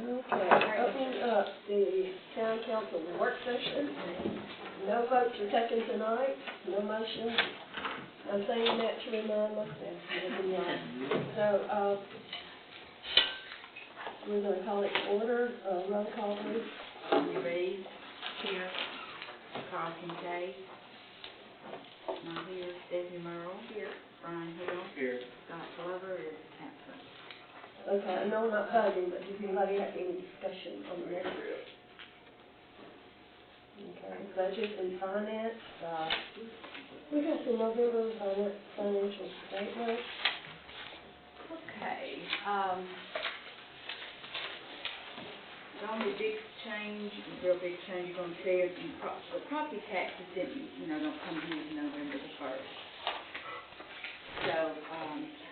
Okay, opening up the town council work session. No votes are taken tonight, no motion. I'm saying that to remind myself, maybe not. So, we're going to call it to order, roll call please. Cindy Reed. Here. Carl Kincaid. Not here. Debbie Merle. Here. Brian Hill. Here. Scott Glover is absent. Okay, I know we're not voting, but does anybody have any discussion on the next? Okay, budget and finance, we got the November financial statement. Okay, the only big change, real big change you're going to see is the property taxes didn't, don't come due November the 1st. So,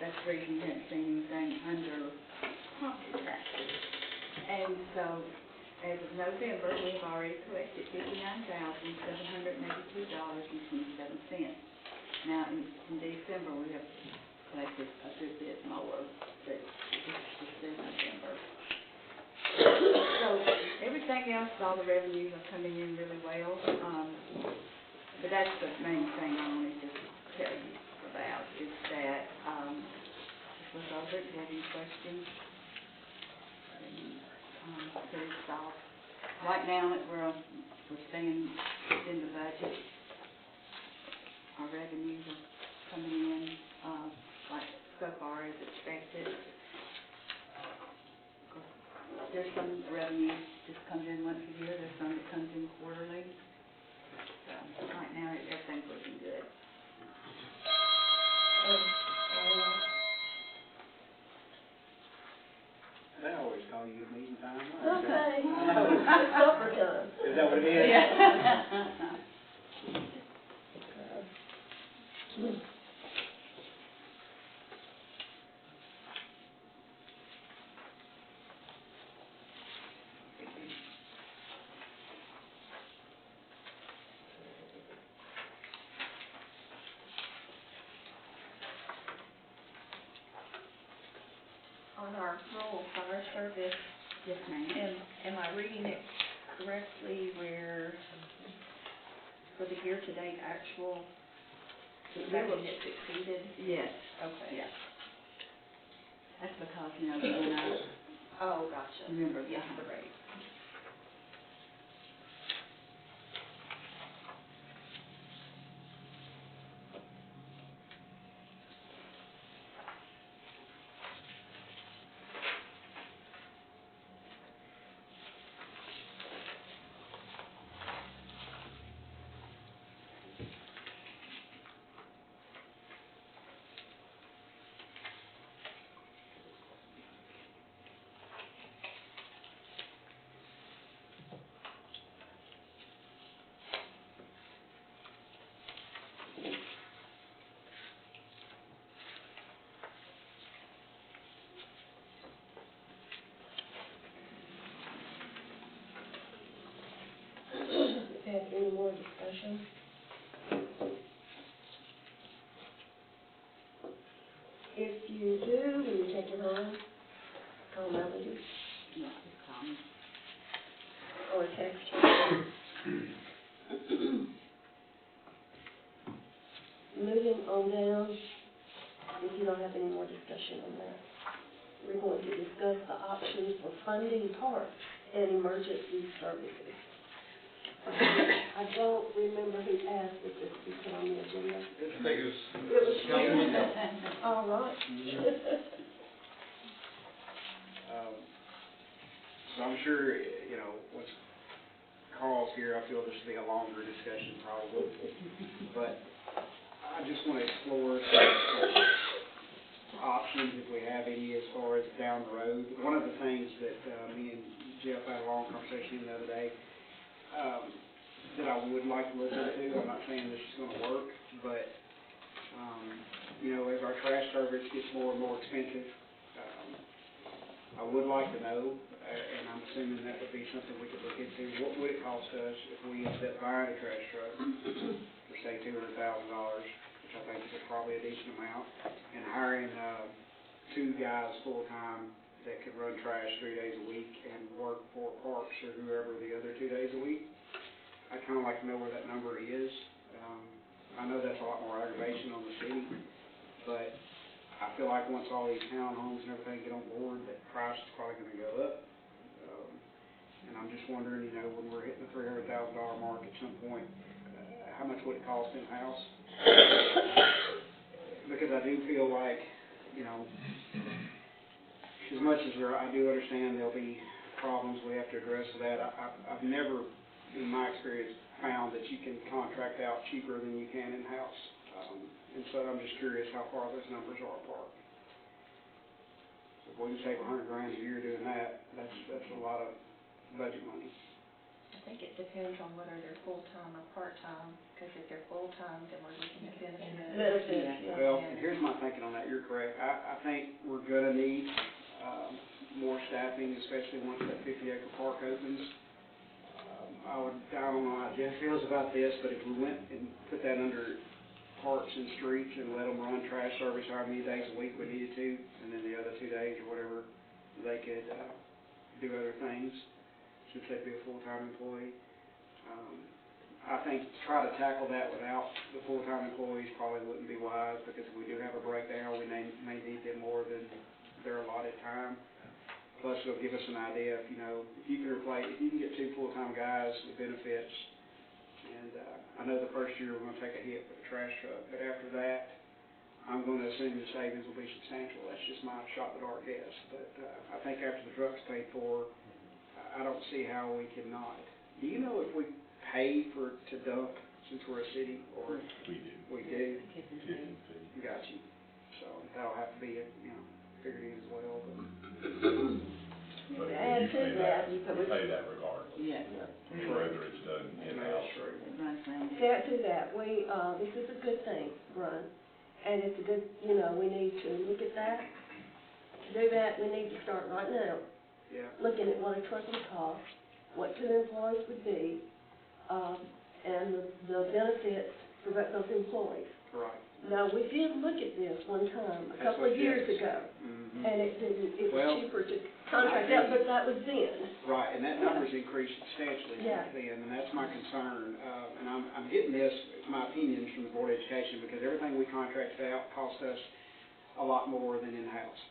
that's the reason you haven't seen anything under property taxes. And so, as of November, we have already collected $59,782.27. Now, in December, we have collected a good bit more, but this is in November. So, everything else, all the revenues are coming in really well. But that's the main thing I wanted to tell you about, is that, just look over it, have any questions? Pretty soft. Right now, we're staying in the budget. Our revenues are coming in like so far as expected. There's some revenue just comes in once a year. There's some that comes in quarterly. So right now, everything's looking good. They always call you at meeting time. Okay. Supper time. Is that what it is? Yeah. On our rural fire service, Yes, ma'am. am I reading it correctly where for the year-to-date actual, it's exceeded? Yes. Okay. Yes. That's because, we went out. Oh, gotcha. Remember, Yes, the rate. Have any more discussion? If you do, when you take it home, call Melody Yeah, just call me. or text her. Moving on down, if you don't have any more discussion on that, we're going to discuss the options for funding parks and emergency services. I don't remember who asked if this be put on the agenda. I think it was. It was Sharon. All right. So I'm sure, once Carl's here, I feel this will be a longer discussion probably. But I just want to explore some options if we have any as far as down the road. One of the things that me and Jeff had a long conversation the other day, that I would like to look into. I'm not saying this is going to work, but as our trash service gets more and more expensive, I would like to know, and I'm assuming that would be something we could look into. What would it cost us if we ended up buying a trash truck for say $200,000, which I think is probably a decent amount, and hiring 2 guys full time that could run trash 3 days a week and work for Parks or whoever the other 2 days a week. I'd kind of like to know where that number is. I know that's a lot more aggravation on the city, but I feel like once all these townhomes and everything get on board, that price is probably going to go up. And I'm just wondering, you know, when we're hitting the $300,000 mark at some point, how much would it cost in-house? Because I do feel like, you know, as much as I do understand there'll be problems we have to address with that, I've never, in my experience, found that you can contract out cheaper than you can in-house. And so I'm just curious how far those numbers are apart. So if we can save $100,000 a year doing that, that's a lot of budget money. I think it depends on whether they're full-time or part-time, because if they're full-time, then we're looking at benefits. Benefits, yeah. Well, and here's my thinking on that, you're correct. I think we're gonna need, more staffing, especially once that 50-acre park opens. I don't know how Jeff feels about this, but if we went and put that under parks and streets and let them run trash service however many days a week we needed to, and then the other 2 days or whatever, they could, do other things, since they'd be a full-time employee. I think to try to tackle that without the full-time employees probably wouldn't be wise, because if we do have a breakdown, we may need them more than their allotted time. Plus, it'll give us an idea if, you know, if you can get 2 full-time guys with benefits, and I know the first year we're going to take a hit with the trash truck, but after that, I'm going to assume the savings will be substantial. That's just my shot in the dark guess. But I think after the truck's paid for, I don't see how we cannot. Do you know if we pay to dump since we're a city, or? We do. We do? Tipping fee. Got you. So that'll have to be, you know, figured in as well, but. But Add you to pay that, You pay that regardless. Yeah. Whether it's done in-house or. Right, Randy. To add to that, this is a good thing, Ron, and it's a good, you know, we need to look at that. To do that, we need to start right now, Yeah. looking at what a truck would cost, what 2 employees would be, and the benefits for those employees. Right. Now, we did look at this one time, a That's couple what of years Jeff ago, said. Mhm. and it Well, was cheaper to contract out, but that was then. Right, and that number's increased substantially Yeah. since then, and that's my concern. And I'm getting this, my opinions from the Board of Education, because everything we contracted out cost us a lot more than in-house.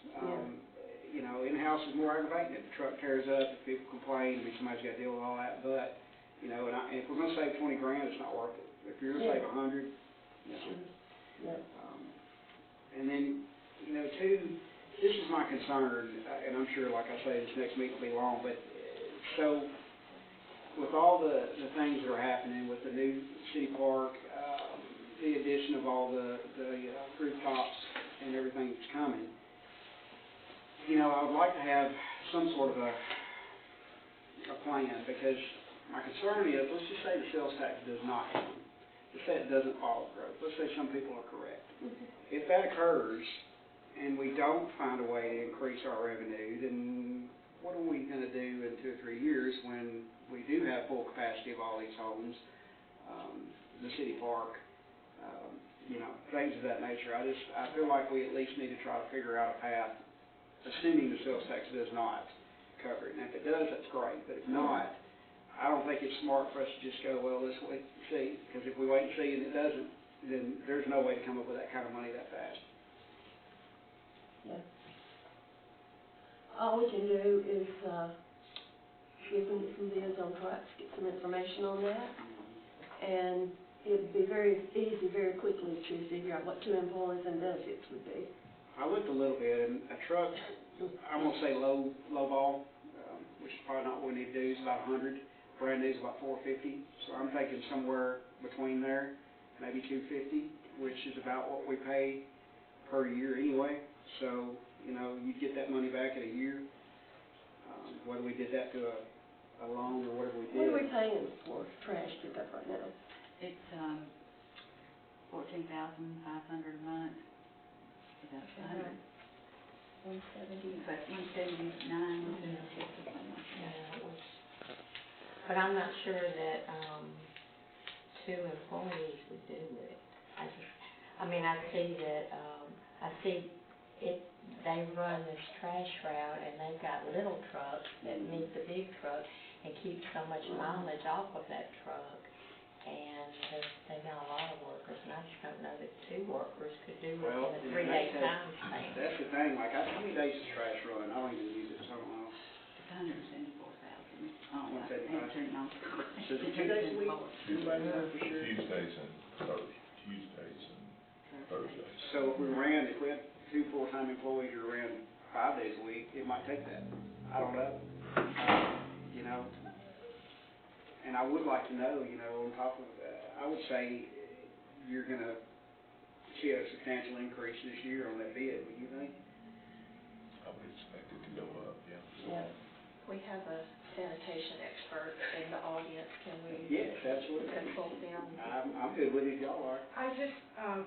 You know, in-house is more aggravating. If the truck tears up, if people complain, I mean, somebody's got to deal with all that. But, you know, and if we're going to save $20,000, it's not worth it. If you're going to save $100,000, you know. Yeah. And then, you know, too, this is my concern, and I'm sure, like I say, this next meeting will be long, but so with all the things that are happening with the new city park, the addition of all the rooftops and everything that's coming, you know, I would like to have some sort of a plan, because my concern is, let's just say the sales tax does not come. Let's say it doesn't follow growth. Let's say some people are correct. If that occurs, and we don't find a way to increase our revenue, then what are we going to do in 2 or 3 years when we do have full capacity of all these homes, the city park, you know, things of that nature. I feel like we at least need to try to figure out a path, assuming the sales tax does not cover it. And if it does, that's great. But if not, I don't think it's smart for us to just go, well, let's wait and see. Because if we wait and see and it doesn't, then there's no way to come up with that kind of money that fast. Yeah. All we can do is, see if we can get some bids on trucks, get some information on that, and it'd be very easy, very quickly to figure out what 2 employees and benefits would be. I looked a little bit, and a truck, I'm going to say low ball, which is probably not what we need to do, is about 100. Brand new is about 450. So I'm thinking somewhere between there, maybe 250, which is about what we pay per year anyway. So, you know, you'd get that money back in a year, whether we did that to a loan or whatever we did. What are we paying for trash pickup right now? It's, $14,500 a month. Is that 100? 170. It's like 179, 176, something like that. But I'm not sure that, 2 employees would do it. I see that, I see it they run this trash route, and they've got little trucks that meet the big truck and keep so much mileage off of that truck. And they've got a lot of workers, and I just don't know that 2 workers could do it Well, in a and 3-day that's- time span. That's the thing, like, how many days does trash run? I don't even use it, so I don't know. It's 174,000. Oh, 175. answering no. So is it 2 days a week? Anybody know for sure? Tuesdays and Thursdays. So if we had 2 full-time employees who ran 5 days a week, it might take that. I don't know. You know, and I would like to know, you know, on top of that, I would say you're gonna see a substantial increase this year on that bid, would you think? I would expect it to go up, yeah. Yeah. We have a sanitation expert in the audience, can we Yes, absolutely. consult them? I'm good with it if y'all are. I just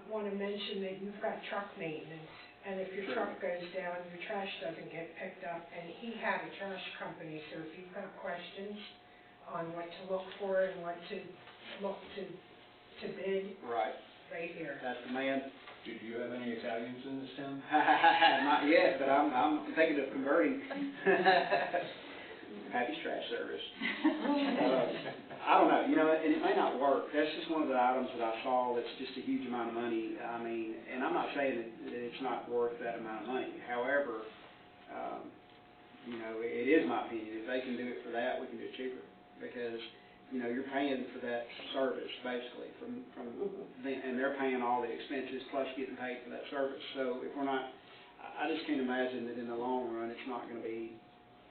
want to mention that you've got truck maintenance, and if your Sure. truck goes down, your trash doesn't get picked up, and he had a trash company, so if you've got questions on what to look for and what to look to bid, Right, right here. that's the man. Do you have any Italians in this town? Not yet, but I'm thinking of converting. Happy's Trash Service. I don't know, you know, and it may not work. That's just one of the items that I saw that's just a huge amount of money. I mean, and I'm not saying that it's not worth that amount of money. However, you know, it is my opinion. If they can do it for that, we can do it cheaper. Because, you know, you're paying for that service, basically, from them, and they're paying all the expenses plus getting paid for that service. So if we're not, I just can't imagine that in the long run, it's not gonna be.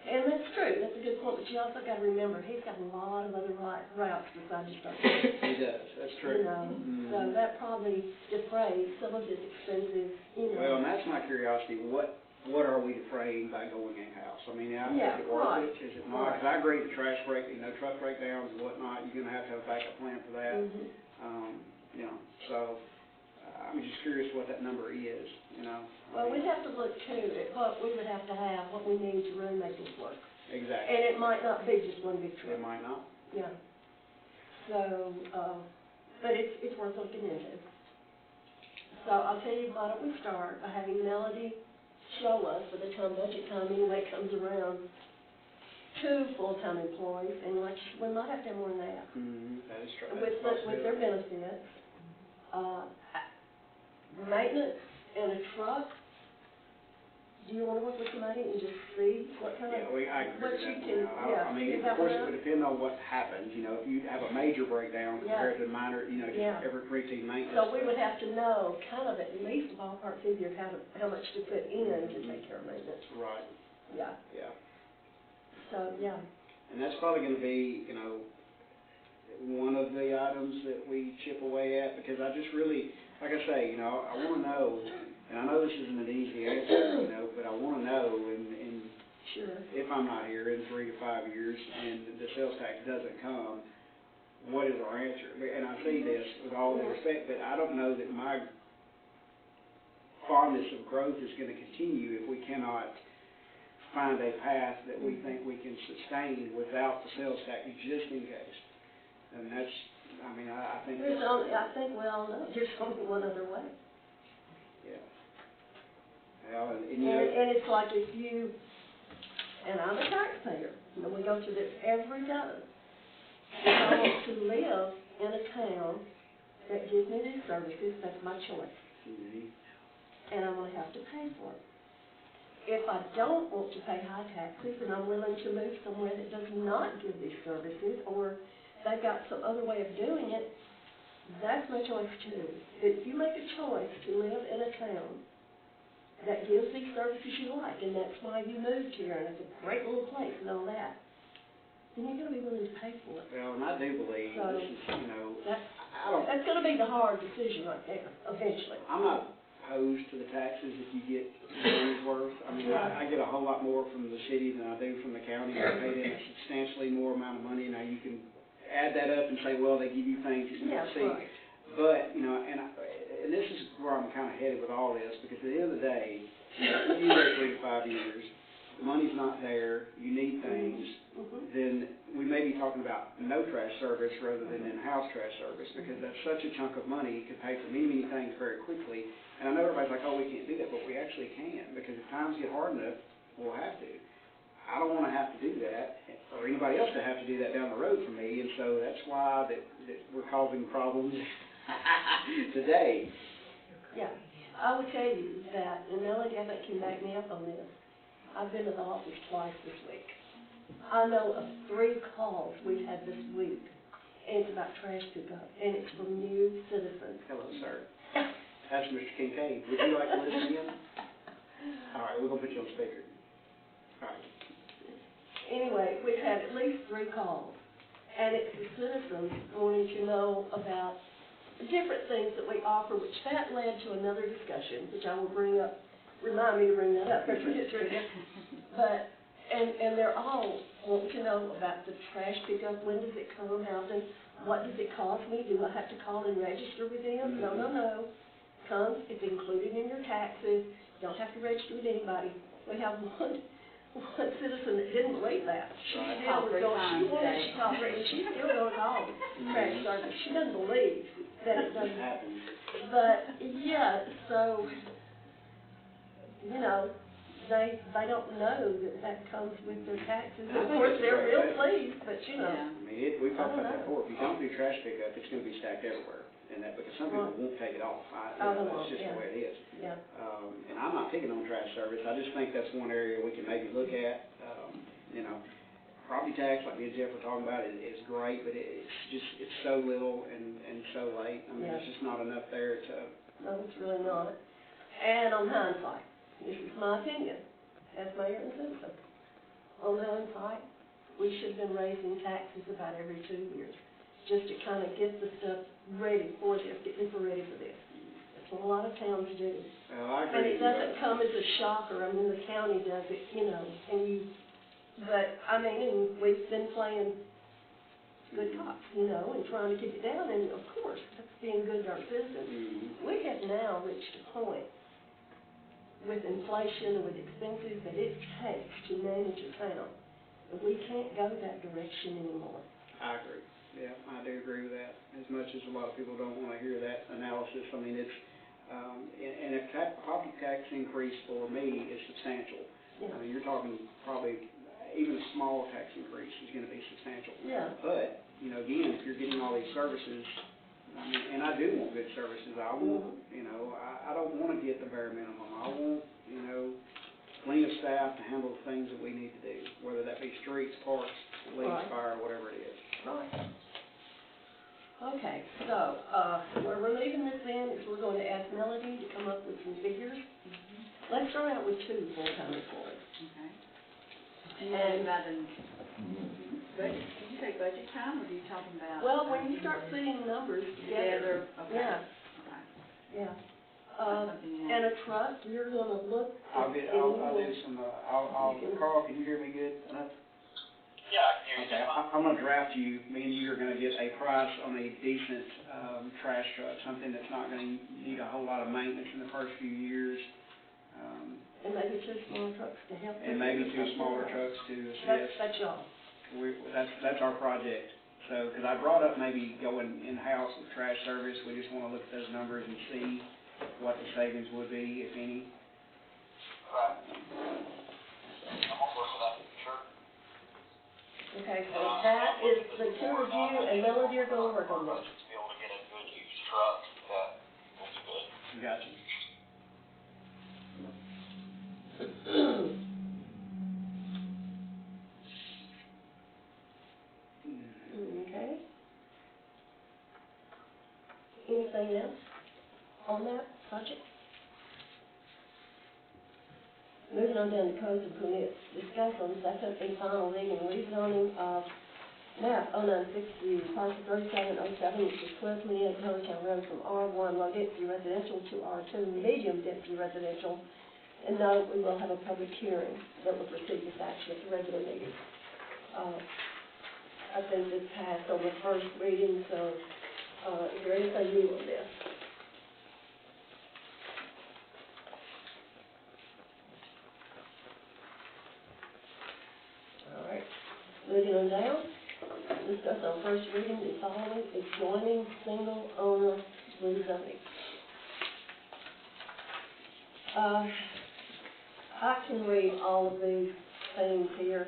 And that's true, that's a good point, but you also gotta remember, he's got a lot of other routes besides just our truck. He does, that's true. You know, Mhm. so that probably defrays some of his expenses, you know. Well, and that's my curiosity, what are we defraying by going in-house? I mean, Yeah, is it worth right. it, is it not? Because I agree with trash break, you know, truck breakdowns and whatnot, you're gonna have a backup plan for that. Mhm. You know, so, I'm just curious what that number is, you know? Well, we'd have to look too at what we would have to have, what we need to really make this work. Exactly, And it might not be just one big truck. it might not. Yeah. So, but it's worth looking into. So I'll tell you, why don't we start by having Melody show us, by the time budget time anyway comes around, 2 full-time employees, and like, we might have to have more than that. That is true. With their benefits, maintenance and a truck. Do you wanna work with somebody and just see what kind of, Yeah, I agree what with you that can, one. yeah, I mean, figure of that course, one it out? would depend on what happens, you know, if you have a major breakdown compared to minor, you know, Yeah. just every routine maintenance. So we would have to know kind of at least a ballpark figure of how much to put in to take care of maintenance. Right, Yeah, yeah. so, yeah. And that's probably gonna be, you know, one of the items that we chip away at, because I just really, like I say, you know, I wanna know, and I know this isn't an easy answer, you know, but I wanna know, and Sure. if I'm not here in 3 to 5 years and the sales tax doesn't come, what is our answer? And I say this with all due respect, but I don't know that my fondness of growth is gonna continue if we cannot find a path that we think we can sustain without the sales tax, just in case. And that's, I mean, I think There's that's, only, I think we all know, there's only one other way. yeah. Well, and you And, know, and it's like if you, and I'm a taxpayer, and we go through this every day. If I want to live in a town that gives me these services, that's my choice, mhm. and I'm gonna have to pay for it. If I don't want to pay high taxes, and I'm willing to move somewhere that does not give these services, or they've got some other way of doing it, that's my choice too. If you make a choice to live in a town that gives these services you like, and that's why you moved here, and it's a great little place and all that, then you're gonna be willing to pay for it. Well, and I do believe So, this is, you know, That's, I don't, that's gonna be the hard decision right there, eventually. I'm not opposed to the taxes if you get your money's worth. I mean, I get a whole lot more from the city than I do from the county. I pay them a substantially more amount of money. Now, you can add that up and say, well, they give you things that you Yeah, don't see. right. But, you know, and this is where I'm kind of headed with all this, because at the end of the day, you know, if you wait 3 to 5 years, the money's not there, you need things, Mhm. then we may be talking talking about no trash service rather than in-house trash service, because that's such a chunk of money, you could pay for many, many things very quickly. And I know everybody's like, oh, we can't do that, but we actually can, because if times get hard enough, we'll have to. I don't wanna have to do that, or anybody else to have to do that down the road for me, and so that's why that we're causing problems today. Yeah, I will tell you that, and Melody, I think can back me up on this. I've been to the office twice this week. I know of 3 calls we've had this week, and it's about trash pickup, and it's from new citizens. Hello, sir. That's Mr. Kincaid. Would you like to listen in? All right, we're gonna put you on speaker. All right. Anyway, we've had at least 3 calls, and it's the citizens wanting to know about different things that we offer, which that led to another discussion, which I will bring up, remind me to bring that up after we get through this. But, and they're all wanting to know about the trash pickup, when does it come, how often, what does it cost me, do I have to call and register with them? No, no, no. Comes, it's included in your taxes, don't have to register with anybody. We have one citizen that didn't believe that. She Right. still was going, she wanted, she called her, and she's still going to call trash service. She doesn't believe that it doesn't happen. But, yeah, so, you know, they don't know that that comes with their taxes. Of course, they're real pleased, but you know. Yeah. I mean, we've talked I don't about that know. before. If you don't do trash pickup, it's gonna be stacked everywhere. And that, because some people Right. won't take it off. Oh, they That's won't, just yeah. the way it is. Yeah. And I'm not picking on trash service. I just think that's one area we can maybe look at. You know, property tax, like me and Jeff were talking about, is great, but it's so little and so late. I mean, Yeah. there's just not enough there to. No, it's really not. And on hindsight, this is my opinion, as mayor and citizen. On hindsight, we should have been raising taxes about every 2 years, just to kind of get the stuff ready for this, get people ready for this. That's what a lot of towns do. Well, I agree And with it you. doesn't come as a shocker, I mean, the county does it, you know, and you, but, I mean, and we've been playing good cops, you know, and trying to keep it down, and of course, that's being good to our citizens. Mhm. We have now reached a point with inflation and with expenses that it takes to manage a town. And we can't go that direction anymore. I agree. Yeah, I do agree with that. As much as a lot of people don't want to hear that analysis, I mean, it's, and a property tax increase for me is substantial. Yeah. I mean, you're talking probably, even a small tax increase is going to be substantial. Yeah. But, you know, again, if you're getting all these services, I mean, and I do want good services, I want, you know, I don't want to get the bare minimum. I want, you know, plenty of staff to handle the things that we need to do, whether that be streets, parks, police, Right. fire, whatever it is. Right. Okay, so, where we're leaving this in is we're going to ask Melody to come up with some figures. Let's start out with 2 full-time employees. Okay. And you're talking about in, budget, did you say budget time, or are you talking about? Well, when you start putting numbers together, Okay. yeah, Okay. yeah. That's something you have. And a truck, you're gonna look. I'll do some, Carl, can you hear me good enough? Yeah, I can hear you. Okay, I'm gonna draft you, me and you are gonna get a price on a decent, trash truck, something that's not gonna need a whole lot of maintenance in the first few years. And maybe 2 smaller trucks to help. And maybe 2 smaller trucks to assist. That's y'all. That's our project. So, because I brought up maybe going in-house with trash service, we just wanna look at those numbers and see what the savings would be, if any. Right. I'm on board for that, sure. Okay, so that is the 2 of you and Melody are gonna work on this. To be able to get a good used truck, that will be good. Gotcha. Okay. Anything else on that project? Moving on down to codes and permits, discuss on second and final reading and rezoning of map 0960, parcel 3707, which is 1228 Hurricane Road from R1 low density residential to R2 medium density residential. And note, we will have a public hearing that will precede this action at the regular meeting. I think this passed on the first reading, so, is there anything new on this? All right, moving on down. discuss on first reading the following adjoining single owner rezoning. I can read all of these things here,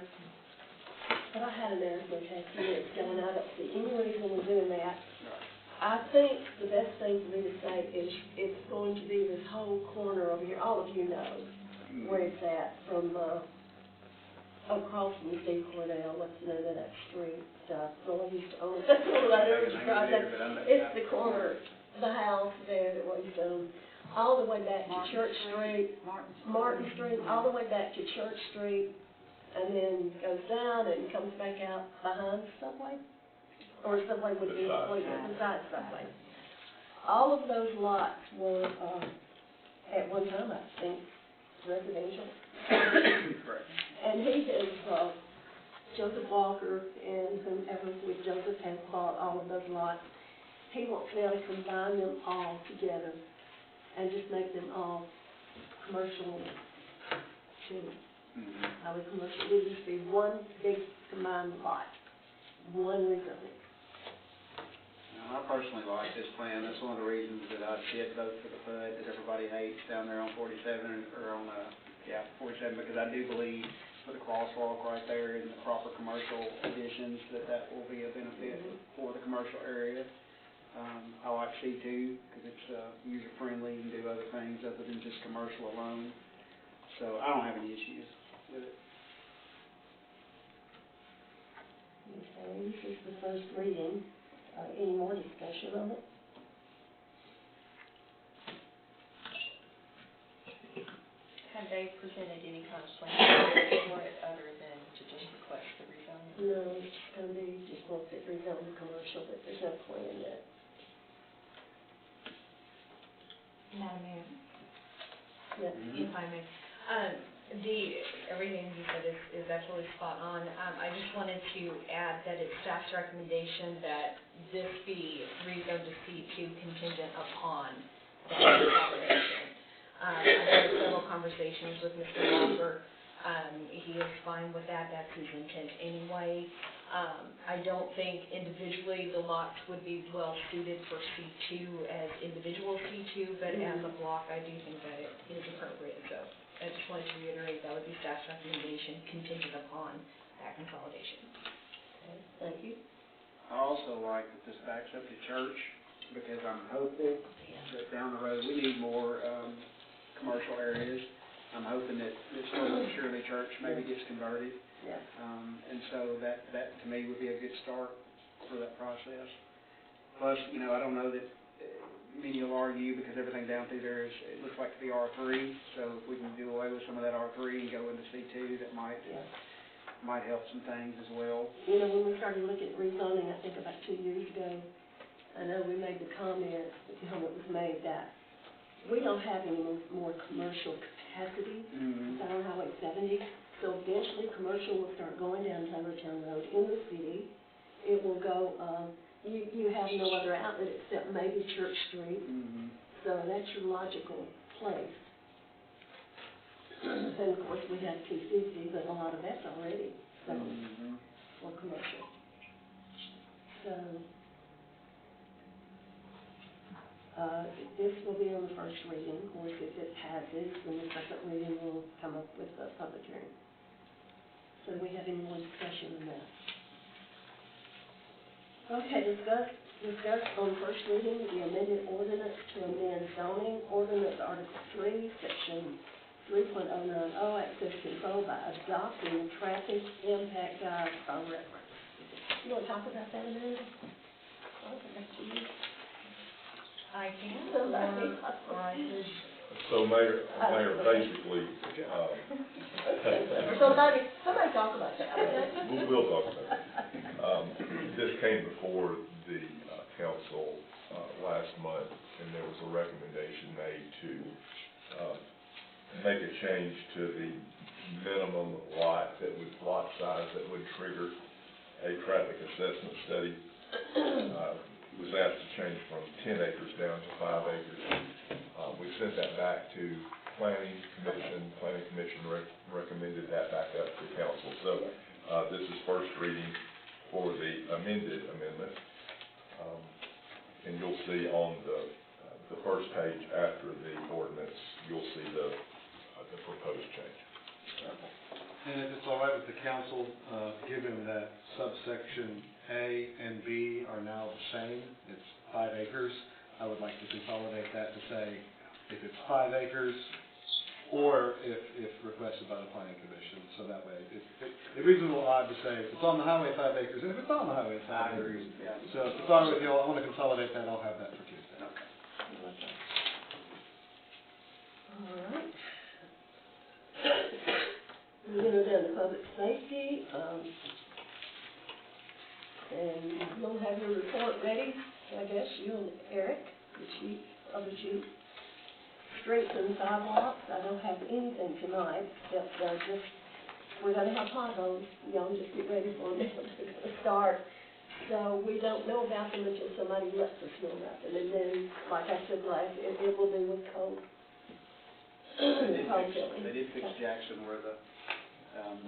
but I had an announcement a few minutes ago, and I don't see any reason we're doing that. I think the best thing for me to say is it's going to be this whole corner over here, all of you know where it's at, from, across from Steve Cordell, what's the name of that street, Roy used to own, that's what I never described that. It's the corner, the house there that Roy used to own, all the way back to Church Street, Martin Street, all the way back to Church Street, and then goes down and comes back out behind Subway, or Subway would be beside Subway. All of those lots were, at one time, I think, residential. Correct. And he has, Joseph Walker and whomever with Joseph has bought all of those lots. He wants now to combine them all together and just make them all commercial too. Highway commercial, it would just be one big combined lot, one rezoning. Now, I personally like this plan. That's one of the reasons that I did vote for the PUD that everybody hates down there on 47, or on, 47, because I do believe with the crosswalk right there and the proper commercial additions, that will be a benefit for the commercial area. I like C2 because it's user-friendly and do other things other than just commercial alone. So I don't have any issues with it. Okay, this is the first reading. Any more discussion on it? Have they presented any kind of plan for it other than to just request the rezoning? No, it's going to be just wants it rezoned commercial, but there's no plan yet. Madam Mayor, Yes. if I may, everything you said is absolutely spot on. I just wanted to add that it's staff's recommendation that this be rezoned to C2 contingent upon that consolidation. I've had several conversations with Mr. Walker. He is fine with that. That's his intent anyway. I don't think individually the lots would be well suited for C2 as individual C2, but as a block, I do think that it is appropriate. So I just wanted to reiterate that would be staff's recommendation contingent upon that consolidation. Okay, thank you. I also like that this backs up to church, because I'm hopeful that down the road, we need more commercial areas. I'm hoping that Shirley Church maybe gets converted. Yeah. And so that to me would be a good start for that process. Plus, I don't know that many will argue, because everything down through there it looks like to be R3. So if we can do away with some of that R3 and go into C2, that might help some things as well. When we started looking at rezoning, I think about 2 years ago, I know we made the comment, the comment was made that we don't have any more commercial capacity down Highway 70. So eventually, commercial will start going down Taylortown Road in the city. It will go, you have no other outlet except maybe Church Street. So that's your logical place. And of course, we have 250, but a lot of that's already zoned for commercial. So, this will be on the first reading. Of course, if it passes, then the second reading will come up with a public hearing. So do we have any more discussion on that? Okay, discuss on first reading the amended ordinance to amend zoning ordinance Article 3, Section 3.090, access control by adopting traffic impact guides by reference. You want to talk about that a minute? I'll give that to you. I can, Somebody. or I could. So Mayor, basically, Somebody talk about that. we'll talk about it. This came before the council last month, and there was a recommendation made to make a change to the minimum lot size that would trigger a traffic assessment study. Was asked to change from 10 acres down to 5 acres. We sent that back to Planning Commission. Planning Commission recommended that back up to council. So this is first reading. for the amended amendment. And you'll see on the first page after the ordinance, you'll see the proposed change. And if it's all right with the council, given that subsection A and B are now the same, it's 5 acres, I would like to consolidate that to say if it's 5 acres or if requested by the planning commission, so that way it reads a little odd to say if it's on the highway 5 acres, and if it's on the highway it's 5 acres. So if it's all right with you all, I want to consolidate that, I'll have that for Tuesday. All right. We're gonna go down to public safety, and you'll have your report ready, I guess, you and Eric, the chief of the chief. Streets and sidewalks, I don't have anything tonight, except we're gonna have potholes, y'all just get ready for them, they're gonna start. So we don't know about them until somebody lets us know about them, and then, like I said last, it will be with cold. They did fix Jackson where the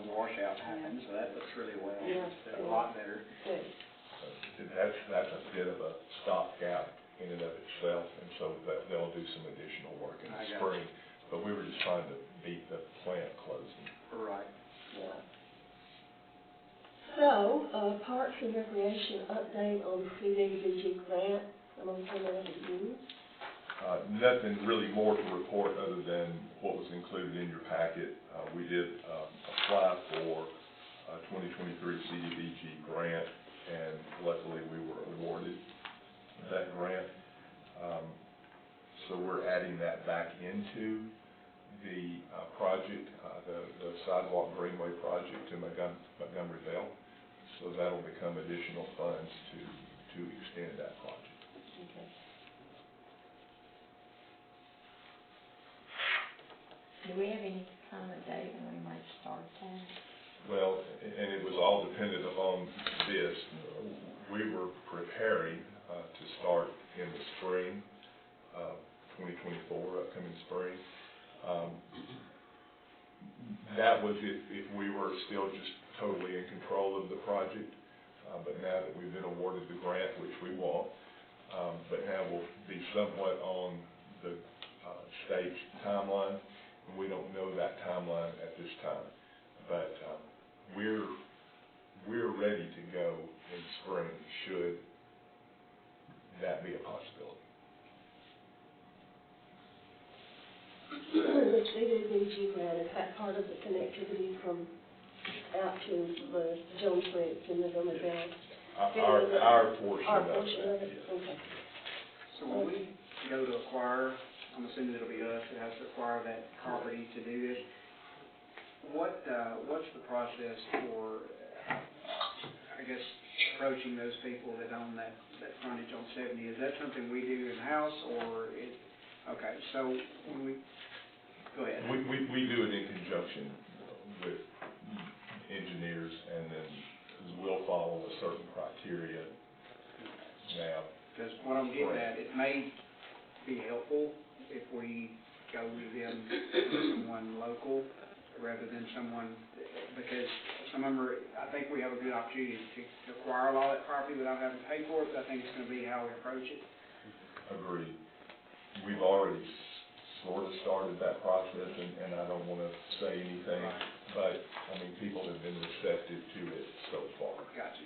washout happened, so that looks really well. Yeah. It's a lot better. Good. That's a bit of a stopgap in and of itself, and so that they'll do some additional work in the spring. But we were just trying to beat the plant closing. Right. Yeah. So, Parks and Recreation update on CDBG grant, I'm gonna turn that over to you. Nothing really more to report other than what was included in your packet. We did apply for a 2023 CDBG grant, and luckily we were awarded that grant. So we're adding that back into the project, the sidewalk greenway project in Montgomeryville. So that'll become additional funds to extend that project. Okay. Do we have any kind of date when we might start that? Well, and it was all dependent upon this. We were preparing to start in the spring, 2024, upcoming spring. That was if we were still just totally in control of the project. But now that we've been awarded the grant, which we want, but now we'll be somewhat on the state timeline. We don't know that timeline at this time, but we're ready to go in spring should that be a possibility. The CDBG grant, is that part of the connectivity from out to the Jones Creek and the Montgomeryville? Our portion Our of portion that, of it, yes. okay. So when we go to acquire, I'm assuming it'll be us that has to acquire that property to do this. What's the process for, I guess, approaching those people that own that frontage on 70? Is that something we do in-house, or okay, so when we, go ahead. We do it in conjunction with engineers, and then we'll follow a certain criteria now. Because what I'm getting at, it may be helpful if we go with them, someone local, rather than someone, because some of them are, I think we have a good opportunity to acquire a lot of that property without having to pay for it, but I think it's going to be how we approach it. Agreed. We've already sort of started that process, and I don't want to say anything, but, I mean, people have been receptive to it so far. Gotcha.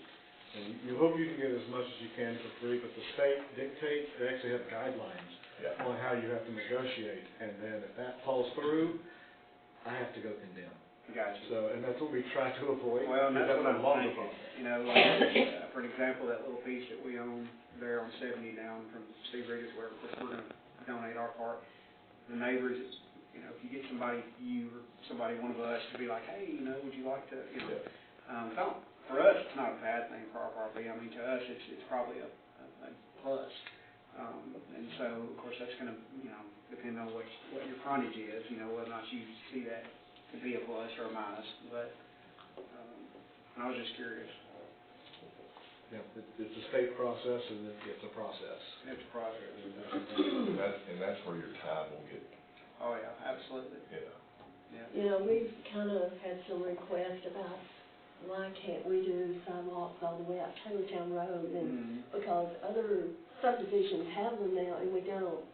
And you hope you can get as much as you can for free, but the state dictates, they actually have guidelines on how you have to negotiate, and then if that falls through, I have to go condemn. Gotcha. So, and that's what we try to avoid. Well, and that's what a I'm longer thinking. process. You know, like, for an example, that little piece that we own there on 70 down from Steve Reed's, where of course we're going to donate our part. The neighbors, you know, if you get somebody, you or somebody, one of us, to be like, hey, you know, would you like to, you know, for us, it's not a bad thing for our property. I mean, to us, it's probably a plus. And so, of course, that's going to, you know, depend on what your frontage is, you know, whether or not you see that to be a plus or a minus. But I was just curious. Yeah, it's a state process, and it's a process. It's a process. And that's where your time will get, Oh, yeah, absolutely. Yeah. You know, we've kind of had some requests about why can't we do sidewalks all the way up Taylortown Road? And Mhm. because other subdivisions have them now and we don't.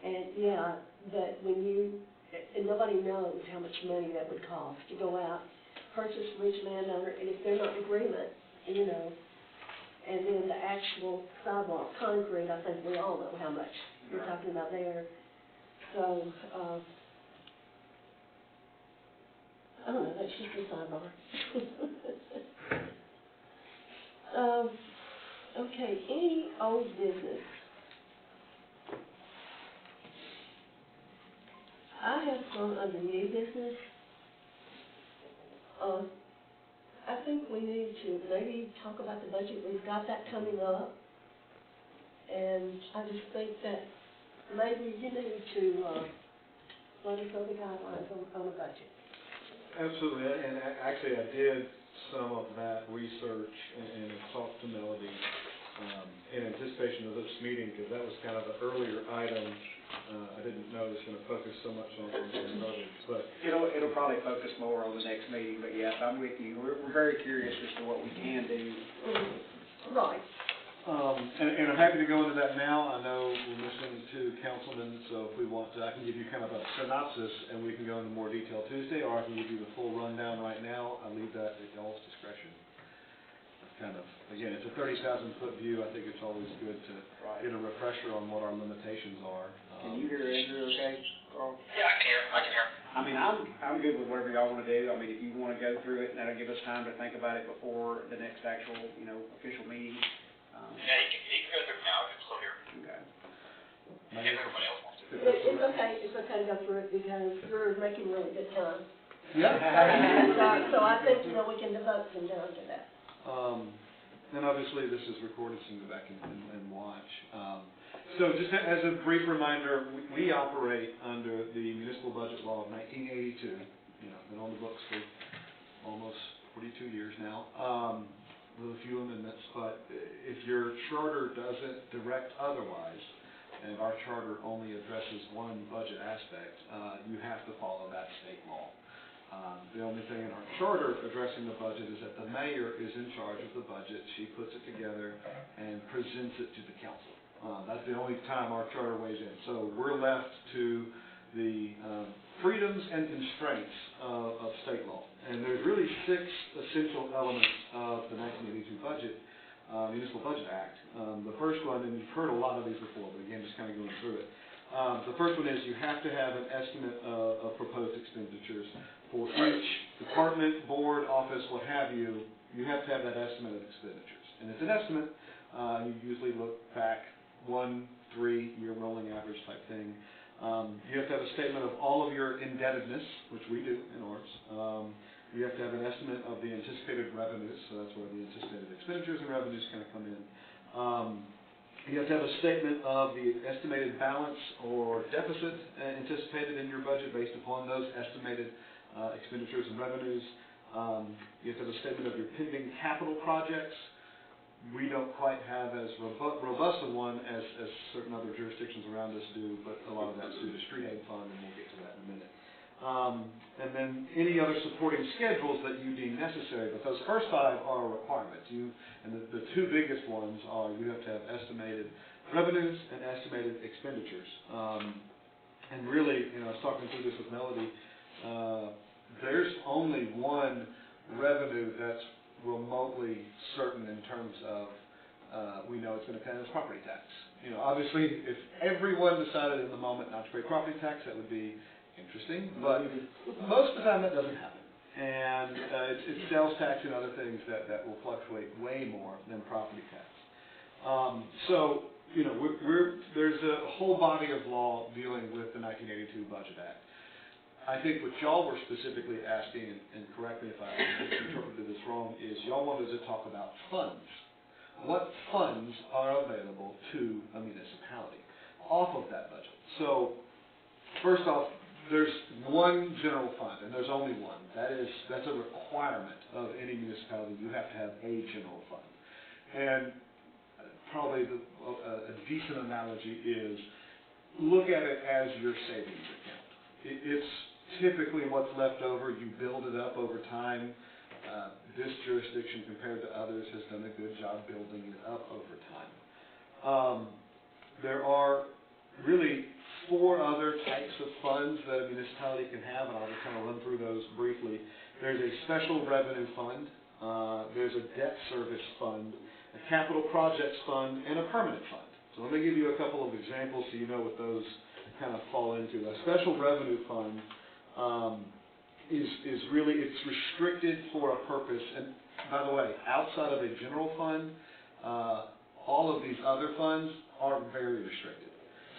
And yeah, but and nobody knows how much money that would cost to go out, purchase from each landowner, and if they're not in agreement, you know, and then the actual sidewalk, concrete, I think we all know how much we're talking about there. So, I don't know, that's just a sidebar. Okay, any old business? I have some under new business. I think we need to maybe talk about the budget, we've got that coming up. And I just think that maybe you need to, let us know the guidelines on the budget. Absolutely, and actually I did some of that research and talked to Melody in anticipation of this meeting, because that was kind of the earlier item. I didn't know it was going to focus so much on roads, but It'll probably focus more on the next meeting, but yes, I'm with you. We're very curious as to what we can do. Right. And I'm happy to go into that now. I know we're missing two councilmen, so if we want to, I can give you kind of a synopsis, and we can go into more detail Tuesday, or I can give you the full rundown right now. I leave that at y'all's discretion. Kind of, again, it's a 30,000-foot view. I think it's always good to get a refresher on what our limitations are. Can you hear Andrew okay, Carl? Yeah, I can hear. I mean, I'm good with whatever y'all want to do. I mean, if you want to go through it, and that'll give us time to think about it before the next actual, official meeting. Yeah, you can go through it now, I can still hear. Okay. If everybody else wants to. It's okay to go through it because you're making really good time. Yeah. So I think, we can devote some time to that. And obviously this is recorded, so you can go back and watch. So just as a brief reminder, we operate under the municipal budget law of 1982. Been on the books for almost 42 years now, with a few amendments. But if your charter doesn't direct otherwise, and our charter only addresses one budget aspect, you have to follow that state law. The only thing in our charter addressing the budget is that the mayor is in charge of the budget. She puts it together and presents it to the council. That's the only time our charter weighs in. So we're left to the freedoms and constraints of state law. And there's really 6 essential elements of the 1982 budget, Municipal Budget Act. The first one, and you've heard a lot of these before, but again, just kind of going through it. The first one is you have to have an estimate of proposed expenditures for each department, board, office, what have you. You have to have that estimate of expenditures. And it's an estimate. You usually look back 1-3 year rolling average type thing. You have to have a statement of all of your indebtedness, which we do in ours. You have to have an estimate of the anticipated revenues, so that's where the anticipated expenditures and revenues kind of come in. You have to have a statement of the estimated balance or deficit anticipated in your budget based upon those estimated expenditures and revenues. You have to have a statement of your pending capital projects. We don't quite have as robust a one as certain other jurisdictions around us do, but a lot of that's due to street aid fund, and we'll get to that in a minute. And then any other supporting schedules that you deem necessary, but those first 5 are requirements. And the 2 biggest ones are you have to have estimated revenues and estimated expenditures. And really, I was talking through this with Melody, there's only one revenue that's remotely certain in terms of we know it's going to pay us property tax. Obviously, if everyone decided in the moment not to pay property tax, that would be interesting, but most of the time that doesn't happen. And it's sales tax and other things that will fluctuate way more than property tax. So, there's a whole body of law dealing with the 1982 Budget Act. I think what y'all were specifically asking, and correct me if I interpreted this wrong, is y'all wanted to talk about funds. What funds are available to a municipality off of that budget? So, first off, there's one general fund, and there's only one. That's a requirement of any municipality. You have to have a general fund. And probably a decent analogy is look at it as your savings account. It's typically what's left over. You build it up over time. this jurisdiction compared to others has done a good job building it up over time. There are really 4 other types of funds that a municipality can have, and I'll just kind of run through those briefly. There's a special revenue fund, there's a debt service fund, a capital projects fund, and a permanent fund. So let me give you a couple of examples so you know what those kind of fall into. A special revenue fund is really, it's restricted for a purpose, and by the way, outside of a general fund, all of these other funds are very restricted.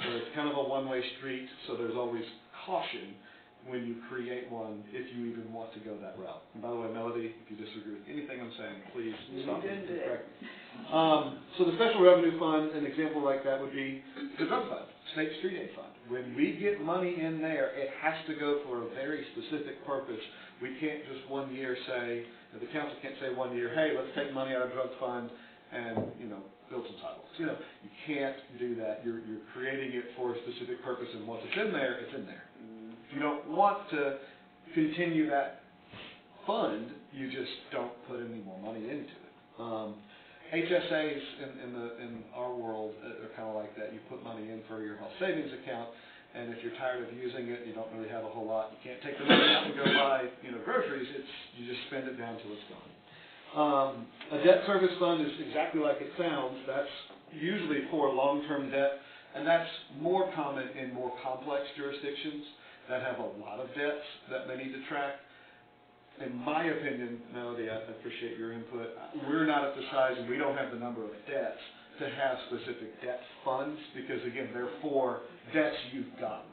So it's kind of a one-way street, so there's always caution when you create one, if you even want to go that route. And by the way, Melody, if you disagree with anything I'm saying, please stop me and correct me. So the special revenue fund, an example like that would be the drug fund, State Street Aid Fund. When we get money in there, it has to go for a very specific purpose. We can't just one year say, the council can't say one year, hey, let's take money out of drug fund and, build some sidewalks. You can't do that. You're creating it for a specific purpose, and once it's in there, it's in there. If you don't want to continue that fund, you just don't put any more money into it. HSAs in our world are kind of like that. You put money in for your health savings account, and if you're tired of using it, you don't really have a whole lot, you can't take the money out and go buy groceries, you just spend it down till it's gone. A debt service fund is exactly like it sounds. That's usually for long-term debt, and that's more common in more complex jurisdictions that have a lot of debts that they need to track. In my opinion, Melody, I appreciate your input, we're not at the size and we don't have the number of debts to have specific debt funds because, again, they're for debts you've gotten.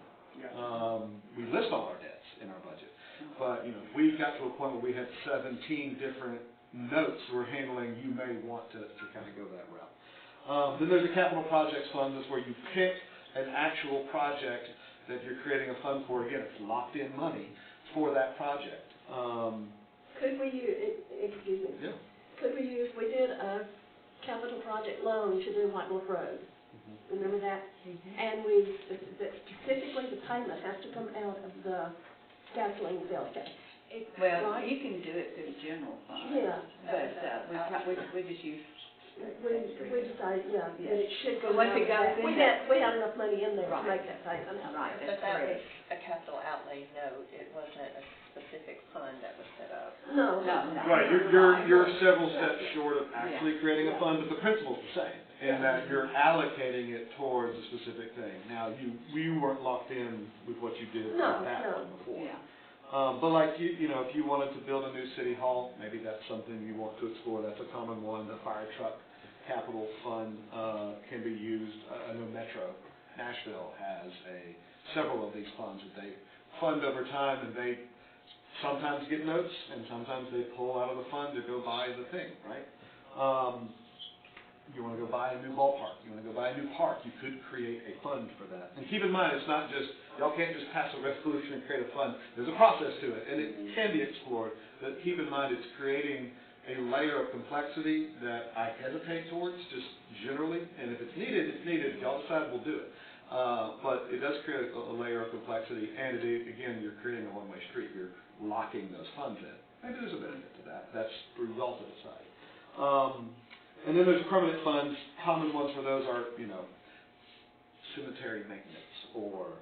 We list all our debts in our budget, but if we got to a point where we had 17 different notes we're handling, you may want to kind of go that route. Then there's a capital projects fund. That's where you pick an actual project that you're creating a fund for. Again, it's locked in money for that project. Could we use, excuse me? Yeah. Could we use, we did a capital project loan to do White Wolf Road. Remember that? And specifically the payment has to come out of the gasoline sales tax. Well, Right? you can do it through the general fund. Yeah. But we just use. We decided, that it should go Once out it of that. goes in We had enough money in there to Right. make that payment. Right, But that's that was correct. a capital outlay note, it wasn't a specific fund that was set up. No. Right, you're several steps short of actually creating a fund, but the principle's the same, in that you're allocating it towards a specific thing. Now, you weren't locked in with what you did with that one before. Yeah. But like, if you wanted to build a new city hall, maybe that's something you want to explore. That's a common one. The fire truck capital fund can be used. I know Metro Nashville has several of these funds that they fund over time, and they sometimes get notes, and sometimes they pull out of the fund to go buy the thing, right? You want to go buy a new ballpark, you want to go buy a new park, you could create a fund for that. And keep in mind, it's not just, y'all can't just pass a resolution and create a fund. There's a process to it, and it can be explored, but keep in mind it's creating a layer of complexity that I hesitate towards, just generally, and if it's needed, it's needed. If y'all decide, we'll do it. But it does create a layer of complexity, and again, you're creating a one-way street. You're locking those funds in. Maybe there's a benefit to that. That's the result of the side. And then there's permanent funds. Common ones for those are, cemetery maintenance, or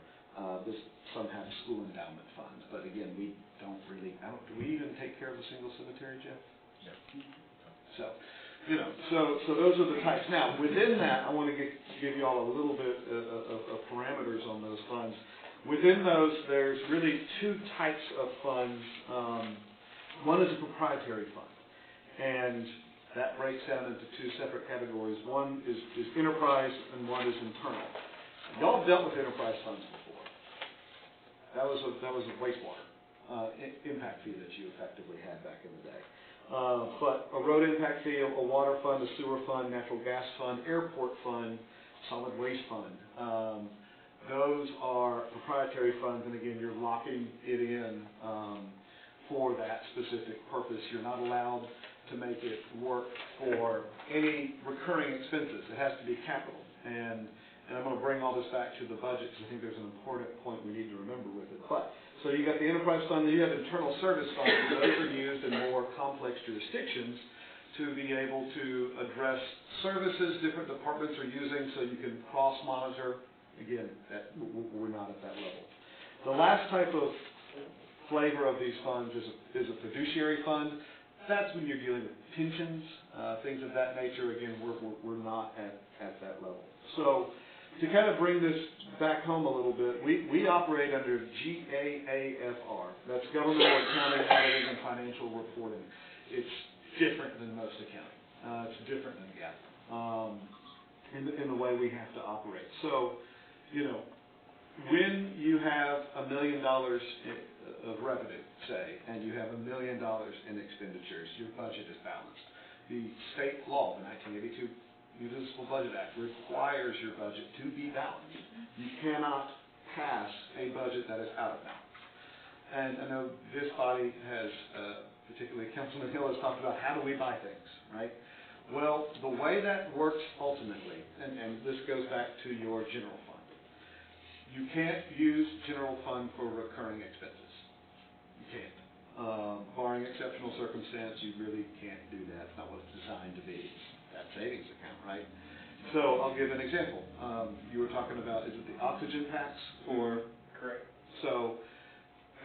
some have school endowment funds. But again, we don't really, do we even take care of a single cemetery, Jeff? Yeah. So, so those are the types. Now, within that, I want to give you all a little bit of parameters on those funds. Within those, there's really two types of funds. One is a proprietary fund, and that breaks down into two separate categories. One is enterprise, and one is internal. Y'all have dealt with enterprise funds before. That was a wastewater impact fee that you effectively had back in the day. But a road impact fee, a water fund, a sewer fund, natural gas fund, airport fund, solid waste fund. Those are proprietary funds, and again, you're locking it in for that specific purpose. You're not allowed to make it work for any recurring expenses. It has to be capital. And I'm going to bring all this back to the budget because I think there's an important point we need to remember with it. But So you got the enterprise fund, and you have internal service funds, and those are used in more complex jurisdictions to be able to address services different departments are using, so you can cross-monitor. Again, we're not at that level. The last type of flavor of these funds is a fiduciary fund. That's when you're dealing with pensions, things of that nature. Again, we're not at that level. So to kind of bring this back home a little bit, we operate under GAAFR. That's Governmental Accounting, Auditing, and Financial Reporting. It's different than most accounting. It's different than GAAP in the way we have to operate. So, you know, when you have $1 million of revenue, say, and you have $1 million in expenditures, your budget is balanced. The state law, the 1982 Municipal Budget Act, requires your budget to be balanced. You cannot pass a budget that is out of balance. And I know this body has, particularly Councilman Hill, has talked about how do we buy things, right? Well, the way that works ultimately, and this goes back to your general fund, you can't use general fund for recurring expenses. You can't. Barring exceptional circumstance, you really can't do that. It's not what it's designed to be. That savings account, right? So I'll give an example. You were talking about, is it the oxygen packs or? Correct. So,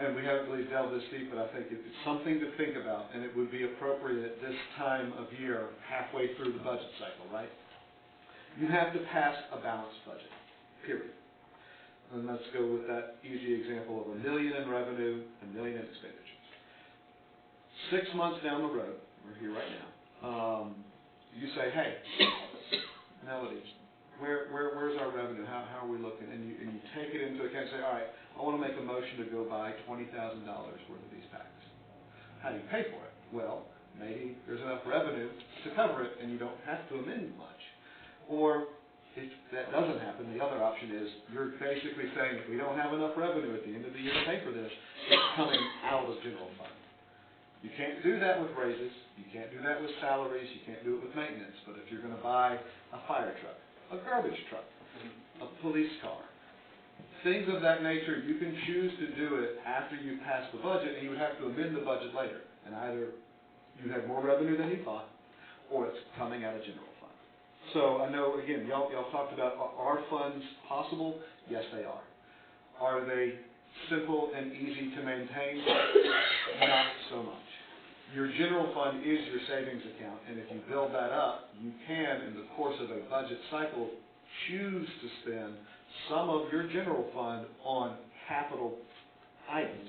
and we haven't really delved this deep, but I think it's something to think about, and it would be appropriate this time of year, halfway through the budget cycle, right? You have to pass a balanced budget, period. And let's go with that easy example of $1 million in revenue, $1 million in expenditures. 6 months down the road, we're here right now, you say, hey, Melody, where's our revenue? How are we looking? And you take it into account and say, all right, I want to make a motion to go buy $20,000 worth of these packs. How do you pay for it? Well, maybe there's enough revenue to cover it and you don't have to amend much. Or if that doesn't happen, the other option is you're basically saying if we don't have enough revenue at the end of the year to pay for this, it's coming out of general fund. You can't do that with raises, you can't do that with salaries, you can't do it with maintenance, but if you're going to buy a fire truck, a garbage truck, a police car, things of that nature, you can choose to do it after you pass the budget, and you would have to amend the budget later, and either you have more revenue than you thought, or it's coming out of general fund. So I know, again, y'all talked about, are funds possible? Yes, they are. Are they simple and easy to maintain? Not so much. Your general fund is your savings account, and if you build that up, you can, in the course of a budget cycle, choose to spend some of your general fund on capital items.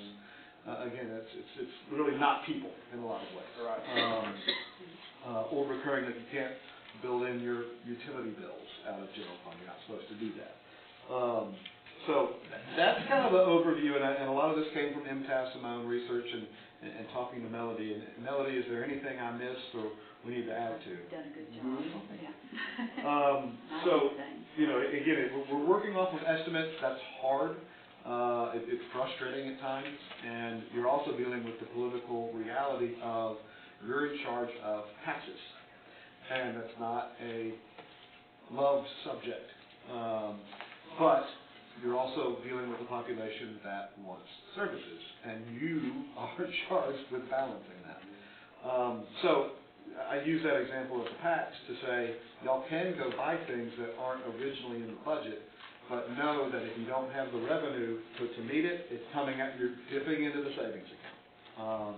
Again, it's really not people in a lot of ways. Right. Or recurring, that you can't build in your utility bills out of general fund. You're not supposed to do that. So that's kind of an overview, and a lot of this came from MTAS and my own research and talking to Melody. And Melody, is there anything I missed or we need to add to? You've done a good job. Yeah. So, you know, again, we're working off of estimates. That's hard. It's frustrating at times, and you're also dealing with the political reality of you're in charge of taxes, and that's not a loved subject. But you're also dealing with a population that wants services, and you are charged with balancing that. So I use that example of the PACs to say, y'all can go buy things that aren't originally in the budget, but know that if you don't have the revenue to meet it, it's coming out, you're dipping into the savings account.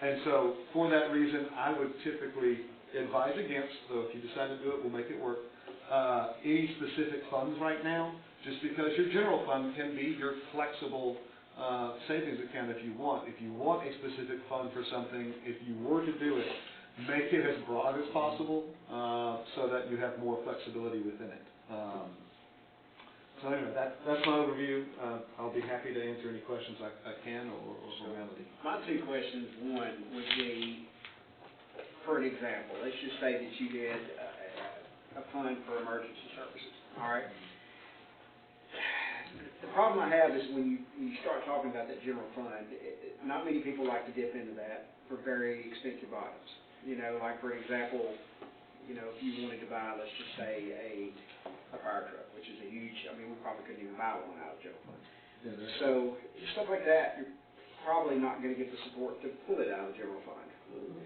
And so for that reason, I would typically advise against, so if you decide to do it, we'll make it work, any specific funds right now, just because your general fund can be your flexible savings account if you want. If you want a specific fund for something, if you were to do it, make it as broad as possible so that you have more flexibility within it. So anyway, that's my overview. I'll be happy to answer any questions I can or Melody. My two questions, one would be, for an example, let's just say that you did a fund for emergency services, all right? The problem I have is when you start talking about that general fund, not many people like to dip into that for very expensive items. You know, like for example, you know, if you wanted to buy, let's just say, a fire truck, which is a huge, I mean, we probably couldn't even buy one out of general fund. Yeah, there's- So, stuff like that, you're probably not gonna get the support to pull it out of the general fund.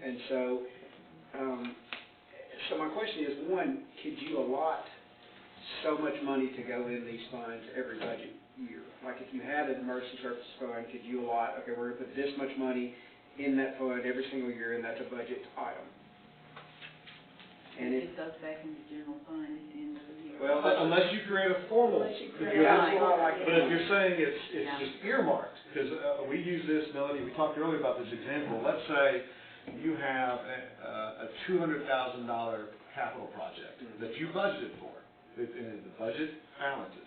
And so, so my question is, one, could you allot so much money to go in these funds every budget year? Like if you had an emergency services fund, could you allot, okay, we're gonna put this much money in that fund every single year, and that's a budget item? And It goes back in the general fund at the end of the year. Well, Unless you create a formal. Unless you because- create a that's what I like. But if you're saying it's Yeah. just earmarked, because we use this, Melanie, we talked earlier about this example. Let's say you have a $200,000 capital project that you budgeted for, and the budget balances,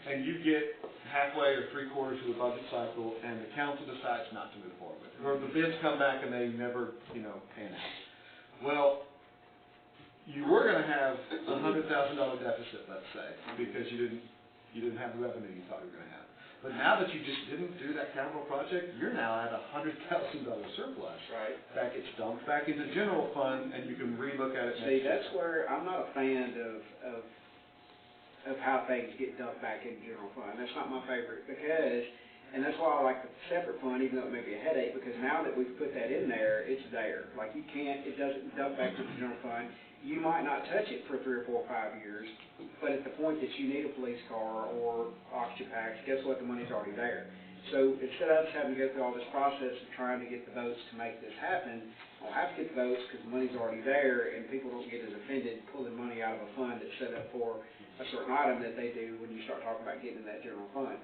and you get halfway or three-quarters of the budget cycle, and the council decides not to move forward with it, or the bids come back and they never, pan out. Well, you were gonna have a $100,000 deficit, let's say, because you didn't have the revenue you thought you were gonna have. But now that you just didn't do that capital project, you're now at a $100,000 surplus. Right. That gets dumped back into general fund, and you can relook at it next See, year. that's where I'm not a fan of how things get dumped back in general fund. That's not my favorite, because, and that's why I like the separate fund, even though it may be a headache, because now that we've put that in there, it's there. Like you can't, it doesn't dump back to the general fund. You might not touch it for 3 or 4 or 5 years, but at the point that you need a police car or oxygen packs, guess what? The money's already there. So instead of us having to go through all this process of trying to get the votes to make this happen, I'll have to get the votes because the money's already there, and people don't get as offended pulling money out of a fund that's set up for a certain item that they do when you start talking about getting in that general fund.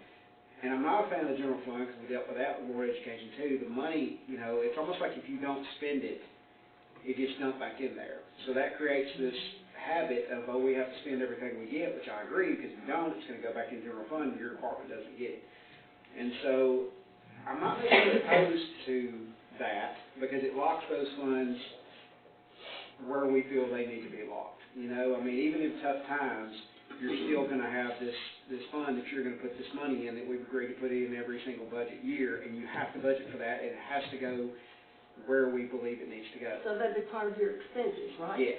And I'm not a fan of the general fund because we dealt with that with board education too. The money, it's almost like if you don't spend it, it gets dumped back in there. So that creates this habit of, we have to spend everything we get, which I agree, because if you don't, it's going to go back in general fund and your department doesn't get it. And so I'm not necessarily opposed to that because it locks those funds where we feel they need to be locked. Even in tough times, you're still going to have this fund that you're going to put this money in that we've agreed to put in every single budget year, and you have to budget for that, and it has to go where we believe it needs to go. So that'd be part of your expenses, right? Yes.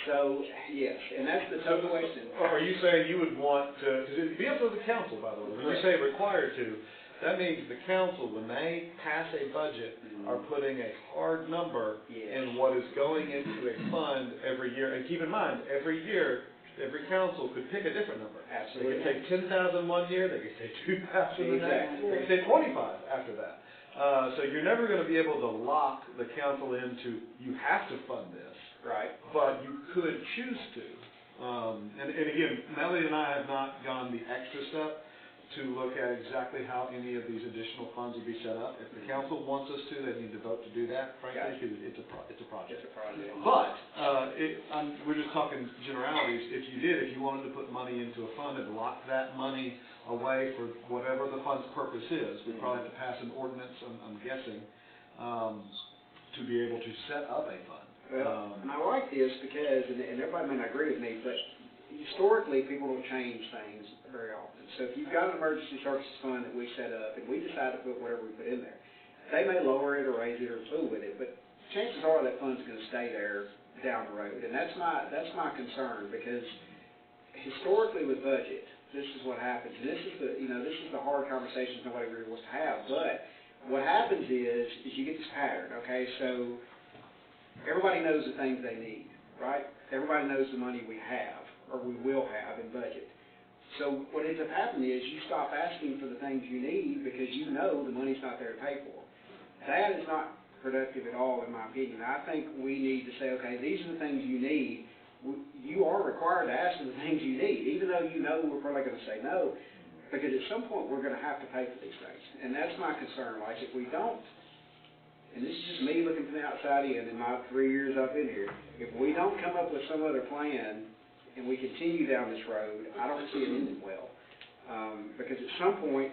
So, yes, and that's the tough question. Or are you saying you would want to, because it'd be up to the council, by the way, when you say required to, that means the council, when they pass a budget, are putting a hard number Yes. in what is going into a fund every year. And keep in mind, every year, every council could pick a different number. Absolutely. They could say 10,000 one year, they could say 2,000 the next, Exactly. they could say 25 after that. So you're never going to be able to lock the council into, you have to fund this. Right. But you could choose to. And again, Melanie and I have not gone the extra step to look at exactly how any of these additional funds would be set up. If the council wants us to, they need to vote to do that, frankly, Gotcha. because it's a project. It's a project. But, we're just talking generalities. If you wanted to put money into a fund and lock that money away for whatever the fund's purpose is, we'd probably have to pass an ordinance, I'm guessing, to be able to set up a fund. Well, and I like this because, and everybody may not agree with me, but historically, people don't change things very often. So if you've got an emergency services fund that we set up, and we decide to put whatever we put in there, they may lower it or raise it or fool with it, but chances are that fund's going to stay there down the road. And that's my concern, because historically with budget, this is what happens. And this is the hard conversations nobody really wants to have. But what happens is you get this pattern, okay? So everybody knows the things they need, right? Everybody knows the money we have, or we will have in budget. So what ends up happening is you stop asking for the things you need because you know the money's not there to pay for. That is not productive at all, in my opinion. I think we need to say, okay, these are the things you need. You are required to ask for the things you need, even though you know we're probably going to say no, because at some point we're going to have to pay for these things. And that's my concern. Like, if we don't, and this is just me looking from the outside in my 3 years I've been here, if we don't come up with some other plan and we continue down this road, I don't see it ending well. Because at some point,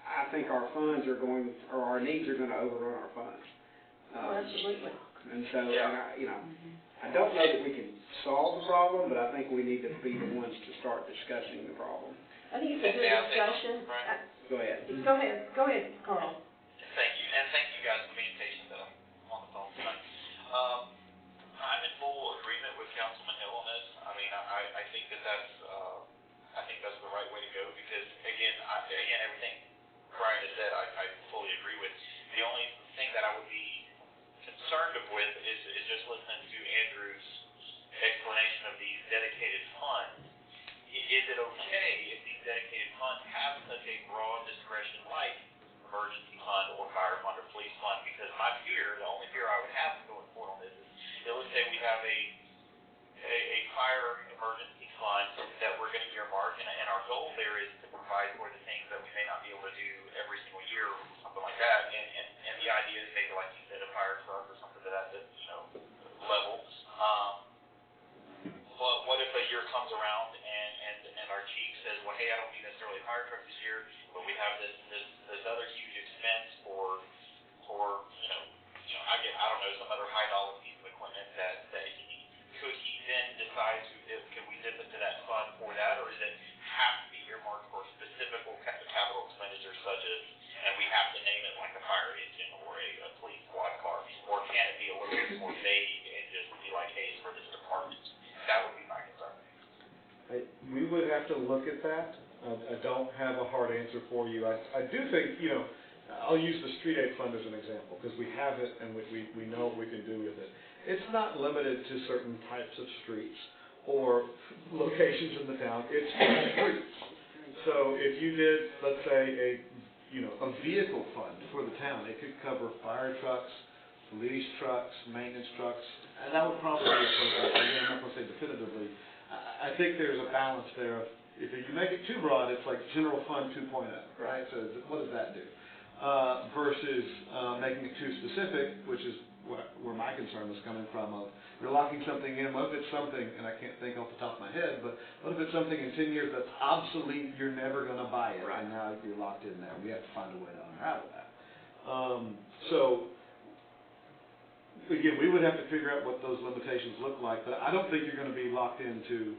I think our funds are going, or our needs are going to overrun our funds. Absolutely. And so, I don't know that we can solve the problem, but I think we need to be the ones to start discussing the problem. I think it's a good discussion. Go ahead. Go ahead, Carl. Thank you, and thank you guys for being patient that I'm on the phone tonight. I'm in full agreement with Councilman Hill on this. I mean, I think that's I think that's the right way to go, because again, everything Brian has said, I fully agree with. The only thing that I would be concerned with is just listening to Andrew's explanation of these dedicated funds. Is it okay if these dedicated funds have such a broad discretion like emergency fund or fire fund or police fund? Because my fear, the only fear I would have going forward on this is, let's say we have a fire emergency fund that we're going to earmark, and our goal there is to provide for the things that we may not be able to do every single year, or something like that. And the idea is maybe, like you said, a fire truck or something to that level. But what if a year comes around and our chief says, well, hey, I don't need necessarily a fire truck this year, but we have this other huge expense for I don't know, some other high dollar piece of equipment that he needs. Could he then decide could we dip into that fund for that, or does it have to be earmarked for specific capital expenditures such as, and we have to name it like a fire engine or a police squad car, or can it be a little bit more vague and just be like, hey, it's for this department? That would be my concern. We would have to look at that. I don't have a hard answer for you. I do think, I'll use the street aid fund as an example, because we have it and we know what we can do with it. It's not limited to certain types of streets or locations in the town. It's streets. So if you did, let's say, a vehicle fund for the town, it could cover fire trucks, police trucks, maintenance trucks, and that would probably be appropriate. Again, I'm not going to say definitively. I think there's a balance there. If you make it too broad, it's like general fund 2.0, right? So what does that do? Versus making it too specific, which is where my concern was coming from, of you're locking something in. What if it's something, and I can't think off the top of my head, but what if it's something in 10 years that's obsolete, you're never going to buy it, and now you're locked in there. We have to find a way to unravel that. So, again, we would have to figure out what those limitations look like, but I don't think you're going to be locked into,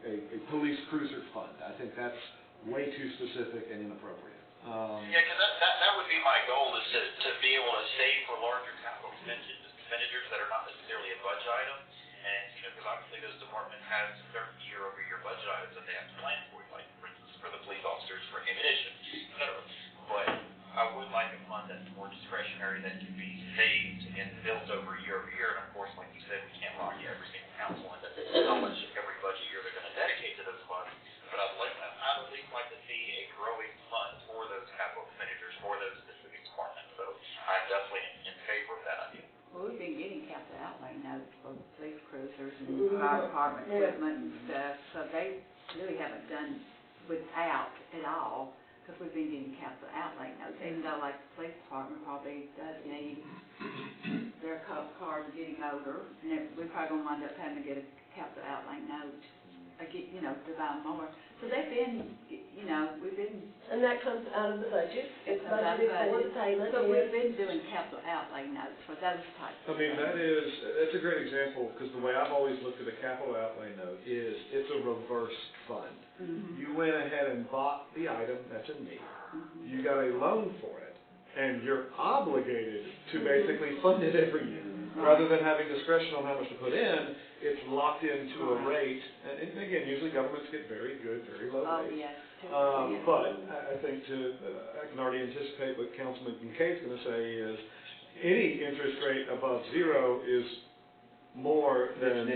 a police cruiser fund. I think that's way too specific and inappropriate. Because that would be my goal, is to be able to save for larger capital expenditures that are not necessarily a budget item. And, because obviously those departments have certain year-over-year budget items that they have to plan for, like, for instance, for the police officers, for ammunition, et cetera. But I would like a fund that's more discretionary, that can be saved and built over year, and of course, like you said, we can't lock every single council into how much every budget year they're going to dedicate to those funds. But I'd at least like to see a growing fund for those capital expenditures for those specific departments. So I'm definitely in favor of that idea. Well, we've been getting capital outlay notes for police cruisers and fire department equipment and stuff, so they really haven't done without at all, because we've been getting capital outlay notes, even though like the police department probably does need their cop cars getting older, and we're probably going to wind up having to get a capital outlay note, to buy more. So they've been, we've been... And that comes out of the budget. It's budgeted for the payment. So we've been doing capital outlay notes for those types of things. That's a great example, because the way I've always looked at a capital outlay note is it's a reverse fund. Mm-hmm. You went ahead and bought the item that's in need. Mm-hmm. You got a loan for it, and you're obligated to basically fund it every year. Rather than having discretion on how much to put in, it's locked into a rate. And again, usually governments get very good, very low rates. Yes. But I think I can already anticipate what Councilman Kincaid's going to say is any interest rate above zero is more than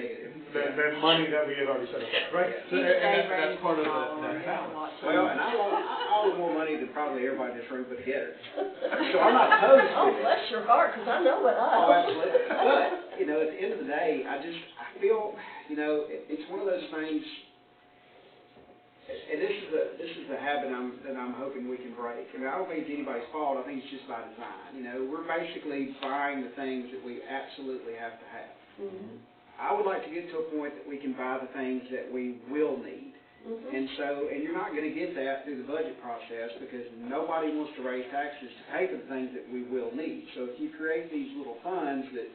money that we had already set aside, right? So, and that's part of that balance. Well, and I want more money than probably everybody in this room put together. So I'm not opposed to it. Oh, bless your heart, because I know what I Oh, absolutely. But, at the end of the day, I feel, it's one of those things, and this is the habit that I'm hoping we can break. I don't think it's anybody's fault. I think it's just by design. We're basically buying the things that we absolutely have to have. Mm-hmm. I would like to get to a point that we can buy the things that we will need. Mm-hmm. And you're not going to get that through the budget process, because nobody wants to raise taxes to pay for the things that we will need. So if you create these little funds that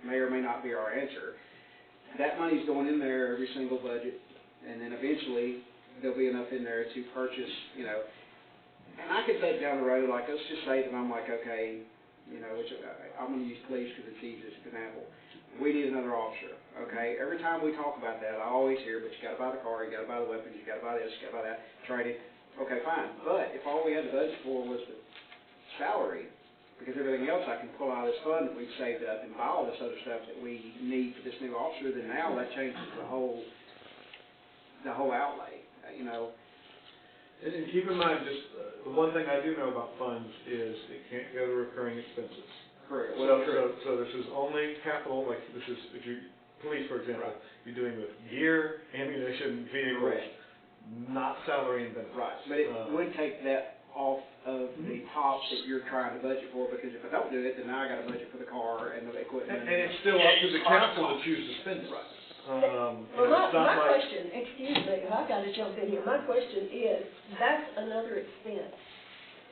may or may not be our answer, that money's going in there every single budget, and then eventually there'll be enough in there to purchase, and I could think down the road, like, let's just say that I'm like, okay, you know, which I'm gonna use police because it's the easiest example. We need another officer, okay? Every time we talk about that, I always hear, but you gotta buy the car, you gotta buy the weapons, you gotta buy this, you gotta buy that, training. Okay, fine, but if all we had to budget for was the salary, because everything else I can pull out of this fund that we've saved up and buy all this other stuff that we need for this new officer, then now that changes the whole outlay, you know? And keep in mind, just, the one thing I do know about funds is it can't go to recurring expenses. Correct. So this is only capital, like this is, if you, police, for example, you're doing with gear, ammunition, vehicles, Correct. not salary and benefits. Right, but it would take that off of the top that you're trying to budget for, because if I don't do it, then now I gotta budget for the car and the equipment. And it's still up to the council to choose to spend it. Right. Well, my question, excuse me, I gotta jump in here, my question is, that's another expense.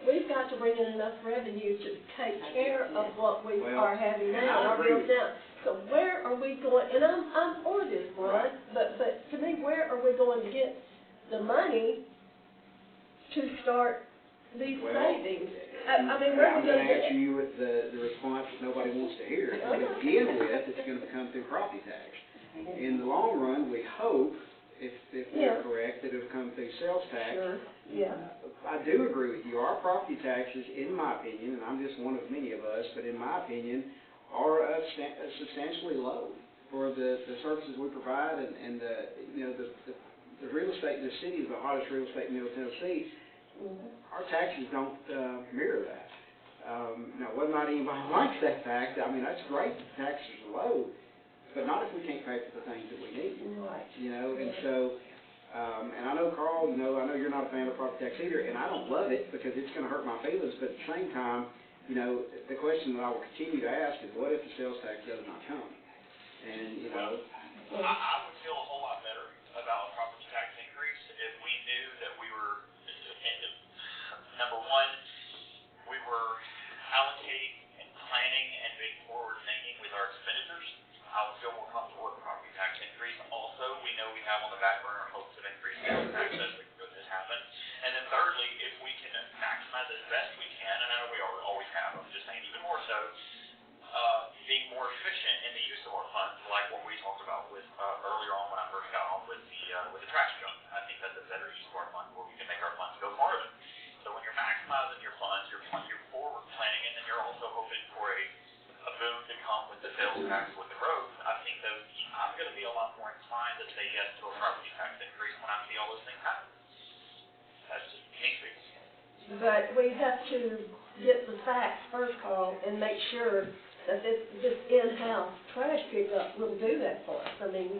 We've got to bring in enough revenue to take care of what we are having now, our bills now. So where are we going, and I'm for this, Ron, but to me, where are we going to get the money to start these savings? I mean, where are I'm we gonna gonna answer get it? you with the response that nobody wants to hear. To begin with, it's gonna come through property tax. In the long run, we hope, if we're correct, that it'll come through sales tax. Sure, yeah. I do agree with you. Our property taxes, in my opinion, and I'm just one of many of us, but in my opinion, are substantially low for the services we provide and the real estate in the city is the hottest real estate in Middle Tennessee. Our taxes don't mirror that. Now, whether or not anybody likes that fact, I mean, that's great. The taxes are low, but not if we can't pay for the things that we need. Right. You know, and so, and I know, Carl, you know, I know you're not a fan of property tax either, and I don't love it because it's going to hurt my feelings, but at the same time, you know, the question that I will continue to ask is, what if the sales tax does not come? And, you know. I would feel a whole lot better about a property tax increase if we knew that we were, number one, we were allocating and planning and being forward thinking with our expenditures. I would feel more comfortable with a property tax increase. Also, we know we have on the back burner hopes of increased sales tax as this happens. And then thirdly, if we can maximize as best we can, and I know we always have, I'm just saying even more so, being more efficient in the use of our funds, like what we talked about with earlier on when I first got on with the trash junk. I think that's a better use of our funds where we can make our funds go farther. So when you're maximizing your funds, you're forward planning, and then you're also hoping for a boom to come with the sales tax, with the growth. I think that I'm going to be a lot more inclined to say yes to a property tax increase when I see all those things happen. That's just me speaking. But we have to get the facts first, Carl, and make sure that this in-house trash pickup will do that for us. I mean,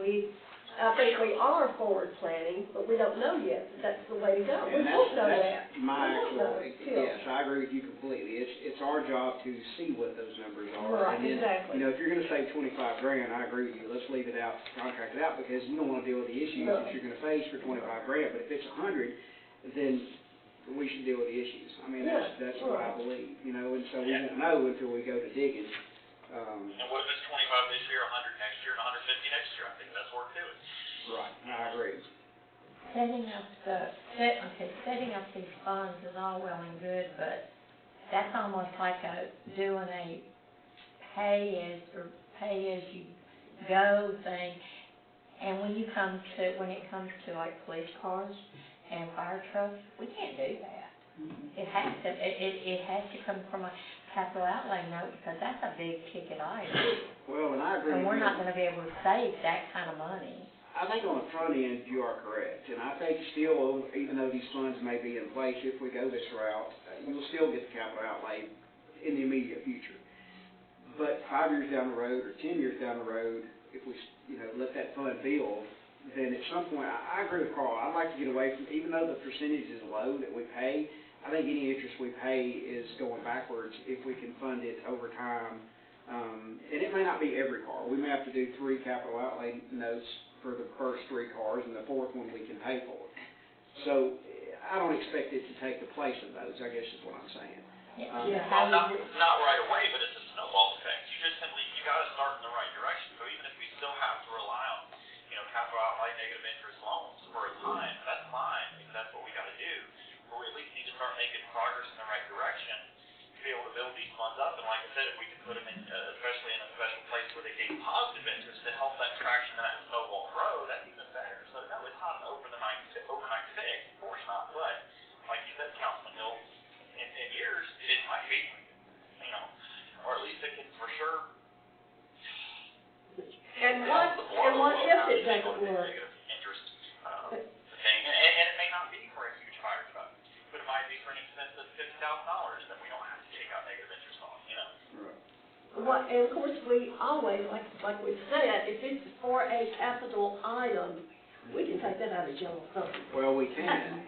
I think we are forward planning, but we don't know yet that that's the way to go. We won't know that. Yes, I agree with you completely. It's our job to see what those numbers are. Right, and then, exactly. You know, if you're going to save $25,000, I agree with you. Let's leave it out, contract it out, because you don't want to deal with the issues that you're going to face for $25,000. But if it's $100,000, then we should deal with the issues. I mean, that's what I believe. You know, and so we won't know until we go to digging. And what if it's 25 this year, 100 next year, and 150 next year? I think that's worth doing. Right, I agree. Setting up these funds is all well and good, but that's almost like doing a pay as you go thing. And when it comes to like police cars and fire trucks, we can't do that. It has to come from a capital outlay note, because that's a big ticket item. Well, and I agree. And we're not going to be able to save that kind of money. I think on the front end, you are correct. And I think still, even though these funds may be in place, if we go this route, you'll still get the capital outlay in the immediate future. But 5 years down the road or 10 years down the road, if we, let that fund build, then at some point, I agree with Carl. I'd like to get away from, even though the percentage is low that we pay, I think any interest we pay is going backwards if we can fund it over time. And it may not be every car. We may have to do 3 capital outlay notes for the first 3 cars, and the 4th one we can pay for. So I don't expect it to take the place of those, I guess is what I'm saying. Well, not right away, but it's a snowball effect. You got to start in the right direction. So even if we still have to rely on, capital outlay negative interest loans for a time, that's fine, if that's what we got to do. But we at least need to start making progress in the right direction to be able to build these funds up. And like I said, said, if we could put them in, especially in a special place where they gain positive interest to help that traction and that snowball grow, that's even better. So no, it's not an overnight fix, of course not, but like you said, Councilman Hill, in years, it might be, you know, or at least it can for sure. And what if it doesn't work? Negative interest thing, and it may not be for a huge fire truck, but it might be for an expense of $50,000 that we don't have to take out negative interest on, you know. What, and of course, we always, like we said, if it's for a capital item, we can take that out of general fund. Well, we can.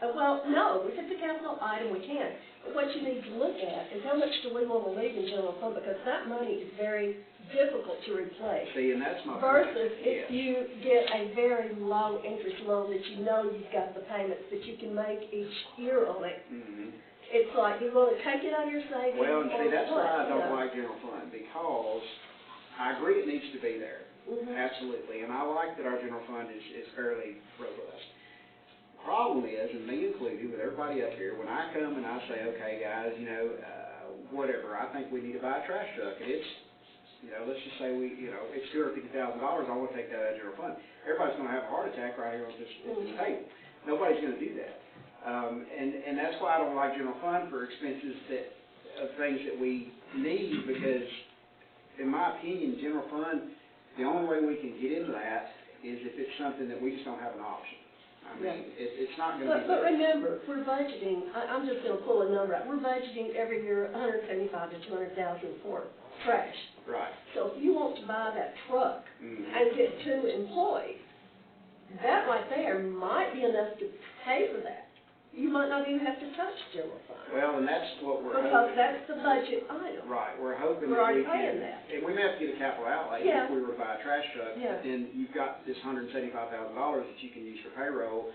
Well, no, if it's a capital item, we can. But what you need to look at is how much do we want to leave in general fund, because that money is very difficult to replace. See, and that's my point. Versus if you get a very low interest loan that you know you've got the payments that you can make each year on it. Mm-hmm. It's like, you want to take it out of your savings? Well, and see, that's why I don't know? like general fund, because I agree it needs to be there, absolutely, and I like that our general fund is fairly robust. The problem is, and me included, with everybody up here, when I come and I say, okay, guys, you know, whatever, I think we need to buy a trash truck, and it's, you know, let's just say it's $250,000, I want to take that out of general fund. Everybody's going to have a heart attack right here on this table. Nobody's going to do that. And that's why I don't like general fund for expenses of things that we need, because in my opinion, general fund, the only way we can get into that is if it's something that we just don't have an option. I mean, it's not going to be. But remember, we're budgeting, I'm just going to pull a number out, we're budgeting every year $175,000 to $200,000 for trash. Right. So if you want to buy that truck and get 2 employees, that right there might be enough to pay for that. You might not even have to touch general fund. Well, and that's what we're because hoping. that's the budget item. Right, we're hoping We're that already we can. paying that. And we may have to get a capital outlay if we were to buy a trash truck. Yeah. But then you've got this $175,000 that you can use for payroll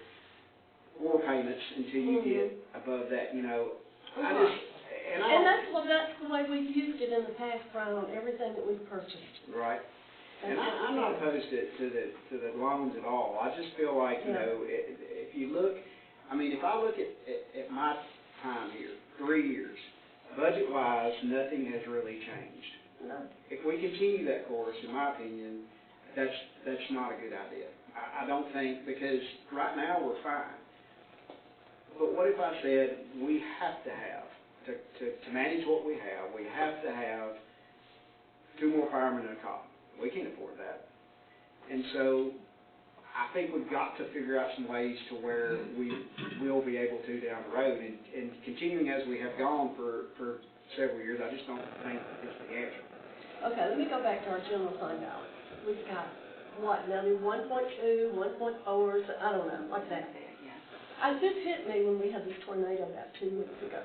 or payments until you get above that, you know. And that's the way we've used it in the past, Brian, on everything that we've purchased. Right. And I'm not opposed to the loans at all. I just feel like, you know, if you look, I mean, if I look at my time here, 3 years, budget-wise, nothing has really changed. No. If we continue that course, in my opinion, that's not a good idea. I don't think, because right now we're fine. But what if I said we have to have, to manage what we have to have 2 more firemen and a cop. We can't afford that. And so I think we've got to figure out some ways to where we will be able to down the road. And continuing as we have gone for several years, I just don't think it's the answer. Okay, let me go back to our general fund balance. We've got, what, maybe 1.2, 1.4, I don't know, like that. This hit me when we had this tornado about 2 weeks ago.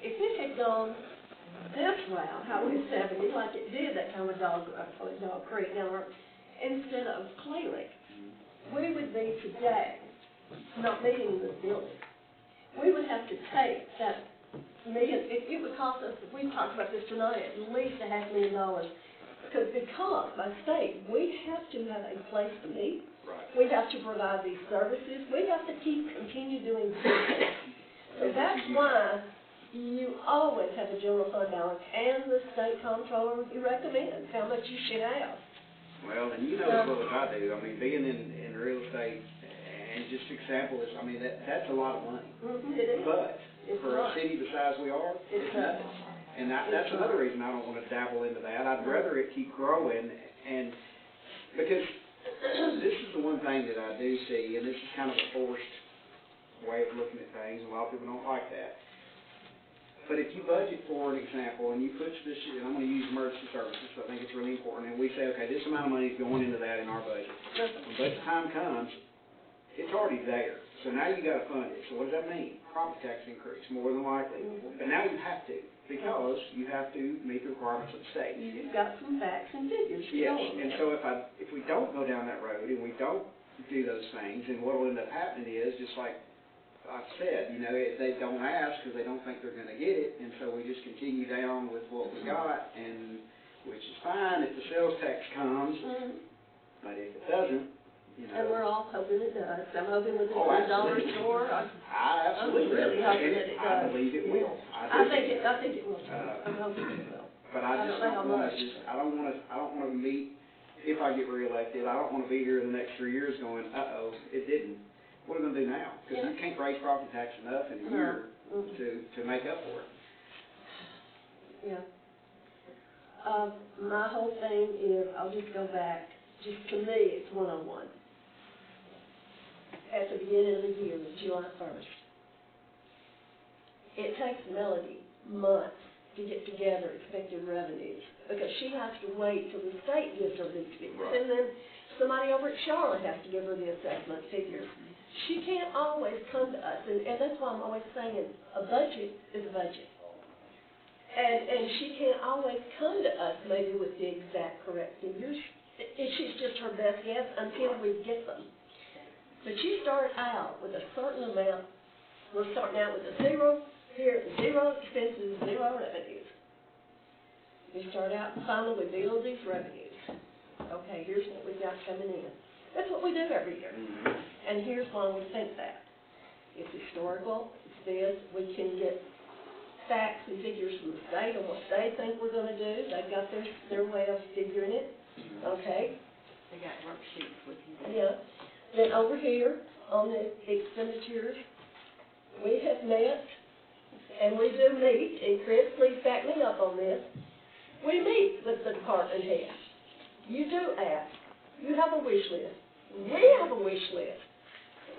If it had gone this route, Highway 70, like it did that time of Dog Creek down there, instead of Clay Lake, we would be today not meeting this building. We would have to take that million, it would cost us, we talked about this tonight, at least $500,000. Because by state, we have to have a place to meet. Right. We have to provide these services. We have to continue doing business. So that's why you always have a general fund balance, and the state comptroller recommends how much you should have. Well, and you know as well as I do, I mean, being in real estate, and just example is, I mean, that's a lot of money. It is. But for a city the size we are, it's nothing. And that's another reason I don't want to dabble into that. I'd rather it keep growing, and because this is the one thing that I do see, and this is kind of a forced way of looking at things, and a lot of people don't like that. But if you budget, for an example, and you put this, and I'm going to use emergency services, so I think it's really important, and we say, okay, this amount of money is going into that in our budget. When budget time comes, it's already there. So now you got to fund it. So what does that mean? Property tax increase, more than likely. But now you have to, because you have to meet the requirements of the state. You've got some facts and figures. Yes, and so if we don't go down that road and we don't do those things, then what will end up happening is, just like I've said, you know, they don't ask because they don't think they're going to get it, and so we just continue down with what we got, and which is fine if the sales tax comes, but if it doesn't, you know. And we're all hoping it does. I'm hoping with the Oh, $10 absolutely. store, I absolutely. really hoping And that it I does. believe it will. I think it will too. Uh, I'm hoping it will. But I I just don't know don't how wanna much. I don't wanna meet, if I get reelected, I don't wanna be here in the next 3 years going, uh-oh, it didn't. What are we gonna do now? Because Yeah. you can't raise property tax enough in a No. year Mm-mm. to make up for it. Yeah. My whole thing is, I'll just go back, just to me, it's 101. At the beginning of the year, July 1st. It takes Melody months to get together expected revenues, because she has to wait till the state gives her these figures. Right. And then somebody over at Charlotte has to give her the assessment figures. She can't always come to us, and that's why I'm always saying, a budget is a budget. And she can't always come to us maybe with the exact correct figures. She's just her best guess until we get them. But you start out with a certain amount, we're starting out with a zero, here, zero expenses, zero revenues. We start out and finally we build these revenues. Okay, here's what we've got coming in. That's what we do every year. And here's why we think that. It's historical, it's this, we can get facts and figures from the state on what they think we're gonna do. They've got their way of figuring it, okay? They got worksheets we can do. Yeah. Then over here, on the expenditures, we have met, and we do meet, and Chris, please back me up on this. We meet with the department head. You do ask. You have a wish list. We have a wish list.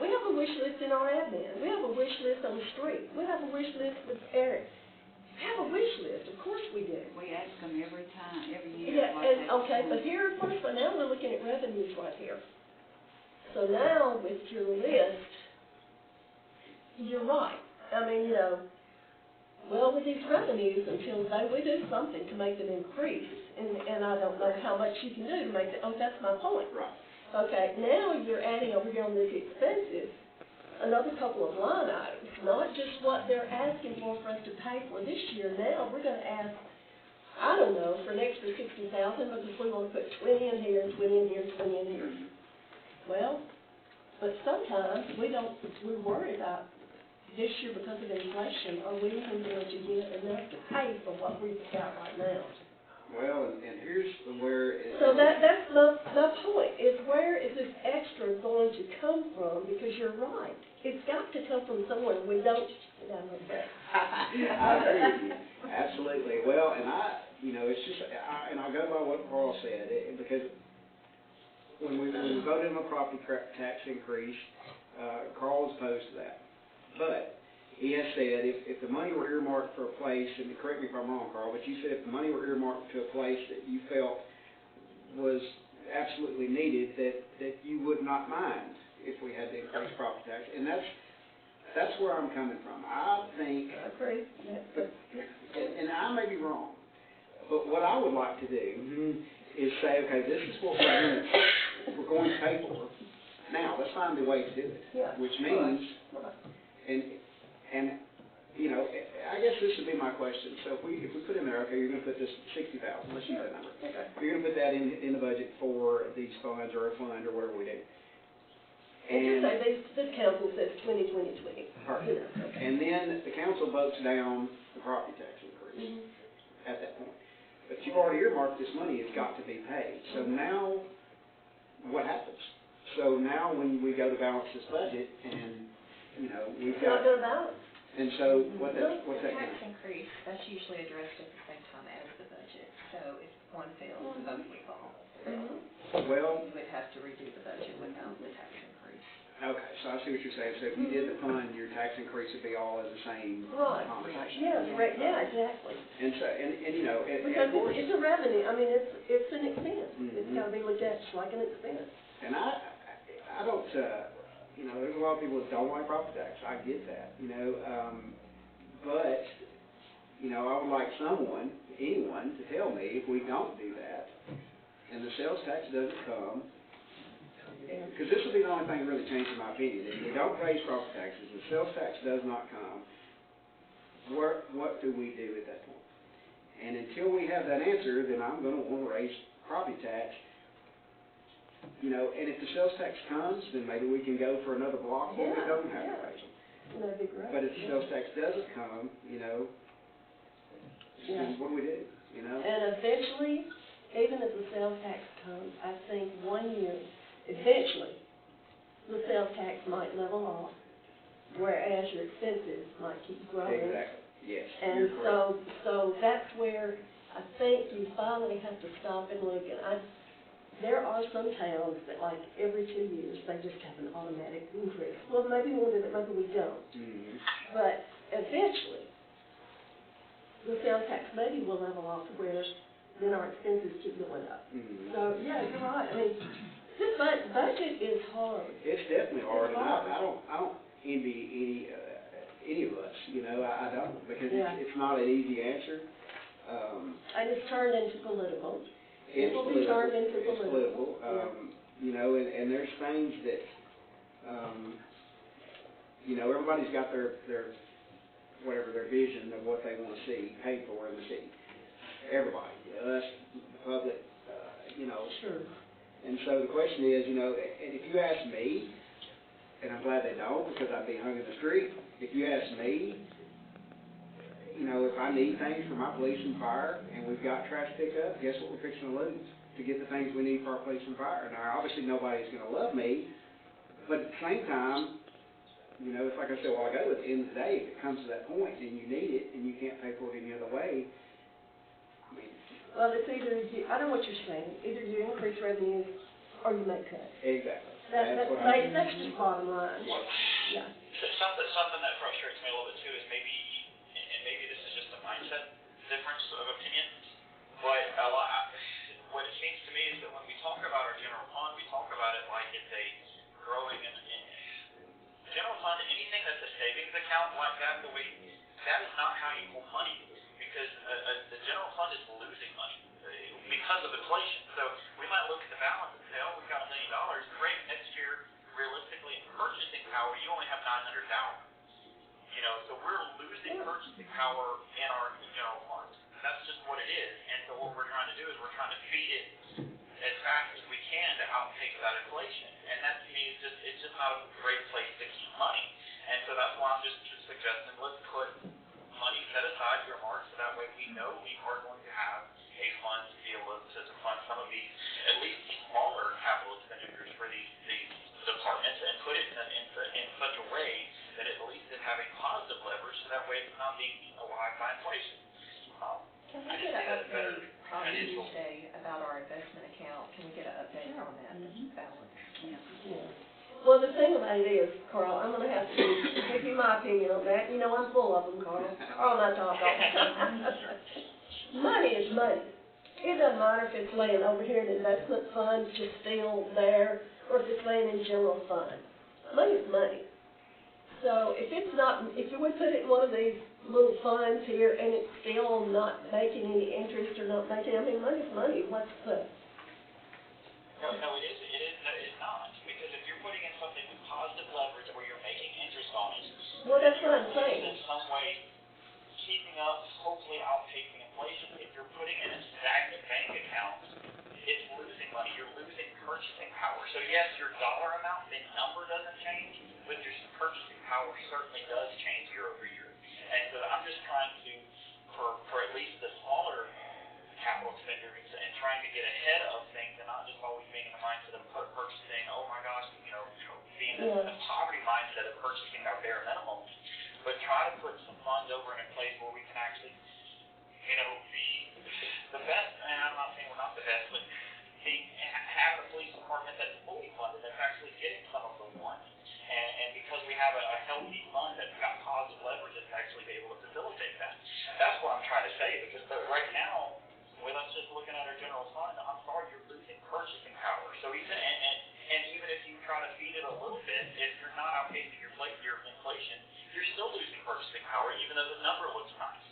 We have a wish list in our admin. We have a wish list on the street. We have a wish list with Eric. We have a wish list, of course we do. We ask them every time, every year. Yeah, what and, they okay, want. but here, first, but now we're looking at revenues right here. So now with your list, you're right. I mean, you know, well, with these revenues, until we do something to make them increase, and I don't know how much you can do to make it, oh, that's my point. Right. Okay, now you're adding over here on these expenses, another couple of line items, not just what they're asking for us to pay for this year. Now, we're gonna ask, I don't know, for an extra $60,000, because we wanna put 20 in here, and 20 in here, 20 in here. Well, but sometimes we worry about this year because of inflation, are we even going to get enough to pay for what we've got right now? Well, and here's where it. So that's my point, is where is this extra going to come from? Because you're right, it's got to come from somewhere. We don't, I agree with you, absolutely. Well, and you know, it's just, and I'll go by what Carl said, because when we voted on a property tax increase, Carl was opposed to that. But he has said if the money were earmarked for a place, and correct me if I'm wrong, Carl, but you said if the money were earmarked to a place that you felt was absolutely needed, that you would not mind if we had to increase property tax. And that's where I'm coming from. I think, I agree. and I may be wrong, but what I would like to do is say, okay, this is what we're going to pay for. Now, let's find a way to do it, Yeah. which means, and you know, I guess this would be my question. So if we put in there, okay, you're going to put this 60,000. Let's use that number. Okay. You're going to put that in the budget for these funds or a fund or whatever we do. And just say this council says 20, 20, 20. Perfect. You know, okay. And then the council votes down the property tax increase Mhm. at that point. But you've already earmarked this money, it's got to be paid. So now, what happens? So now when we go to balance this budget and, you know, we've It's not got, going to balance. and so what's The that tax gonna? increase, that's usually addressed at the same time as the budget, so if one fails, both will fall. Well, You would have to redo the budget without the tax increase. okay, so I see what you're saying. So if you did the fund, your tax increase would be all in the same Right. conversation. Yeah, right, yeah, exactly. And so, and you know, and Because of course, it's a revenue, I mean, it's an expense. It's Mhm. got to be looked at just like an expense. and I don't, you know, there's a lot of people that don't like property tax. I get that, you know, but, you know, I would like anyone to tell me if we don't do that and the sales tax doesn't come, because this will be the only thing that really changed in my opinion. If we don't raise property taxes, the sales tax does not come, what do we do at that point? And until we have that answer, then I'm going to want to raise property tax You know, and if the sales tax comes, then maybe we can go for another block where we Yeah, don't have to yeah. raise them. That'd be great. But if the sales tax doesn't come, you know, Yeah. then what do we do, you know? And eventually, even if the sales tax comes, I think 1 year, eventually, the sales tax might level off, whereas your expenses might keep growing. Exactly, yes. And you're correct. so that's where I think you finally have to stop and look. And there are some towns that like every 2 years, they just have an automatic increase. Well, maybe we'll do that, maybe we don't. Mhm. But eventually, the sales tax maybe will level off to where then our expenses keep going up. Mhm. So, yeah, you're right. I mean, this budget is hard. It's definitely hard, and hard. I don't envy any of us, you know, I don't, because Yeah. it's not an easy answer. And it's turned into political. It's It will be turned political, into it's political. political, you know, and there's things that, you know, everybody's got their whatever, their vision of what they want to see paid for in the city. Everybody, us, the public, you know. Sure. And so the question is, you know, and if you ask me, and I'm glad they don't because I'd be hung in the street, if you ask me, you know, if I need things for my police and fire and we've got trash pickup, guess what we're fixing to lose to get the things we need for our police and fire? Now, obviously nobody's going to love me, but at the same time, you know, it's like I said a while ago, at the end of the day, if it comes to that point and you need it and you can't pay for it any other way, I mean. Well, it's either, I know what you're saying, either you increase revenues or you make cuts. Exactly. That's what I'm that's just bottom line. Yeah. Something that frustrates me a little bit too is maybe, and maybe this is just a mindset difference of opinion, but what it seems to me is that when we talk about our general fund, we talk about it like it's a growing and general fund, anything that's a savings account like that, that is not how you hold money, because the general fund is losing money because of inflation. So we might look at the balance and say, oh, we've got $1 million. Great, next year, realistically, in purchasing power, you only have $900,000. You know, so we're losing purchasing power in our general fund. That's just what it is. And so what we're trying to do is we're trying to feed it as fast as we can to outpace that inflation. And that to me is it's just not a great place to keep money. And so that's why I'm just suggesting let's put money set aside, earmarked, so that way we know we are going to have a fund to be able to fund some of these, at least smaller capital expenditures for these departments, and put it in such a way that at least it have a positive leverage, so that way it's not being eaten alive by inflation. Can I we just get see an that as better update on financial. Tuesday about our investment account? Can we get an update on that balance? Yeah. Well, the thing about it is, Carl, I'm gonna have to give you my opinion on that. You know, I'm full of them, Carl. Carl and I talk all the time. Money is money. It doesn't matter if it's laying over here in investment funds, just still there, or if it's laying in general fund. Money is money. So if it's not, if we put it in one of these little funds here and it's still not making any interest or not making, I mean, money's money. What's the? No, it is not, because if you're putting in something with positive leverage where you're making interest on it, Well, that's what you're I'm at least saying. in some way keeping up, hopefully outpacing inflation. If you're putting in a stagnant bank account, it's losing money. You're losing purchasing power. So yes, your dollar amount, the number doesn't change, but your purchasing power certainly does change year over year. And so I'm just trying to, for at least the smaller capital expenditures and trying to get ahead of things and not just always being in the mindset of purchasing, oh my gosh, being in the poverty mindset of purchasing our bare minimum, but try to put some funds over in a place where we can actually, be the best, and I'm not saying we're not the best, but having a police department that's fully funded, that's actually getting some of the ones. And because we have a healthy fund that's got positive leverage, it's actually be able to facilitate that. That's what I'm trying to say, because right now, with us just looking at our general fund, I'm sorry, you're losing purchasing power. So even even if you try to feed it a little bit, if you're not outpacing your inflation, you're still losing purchasing power, even though the number looks nice.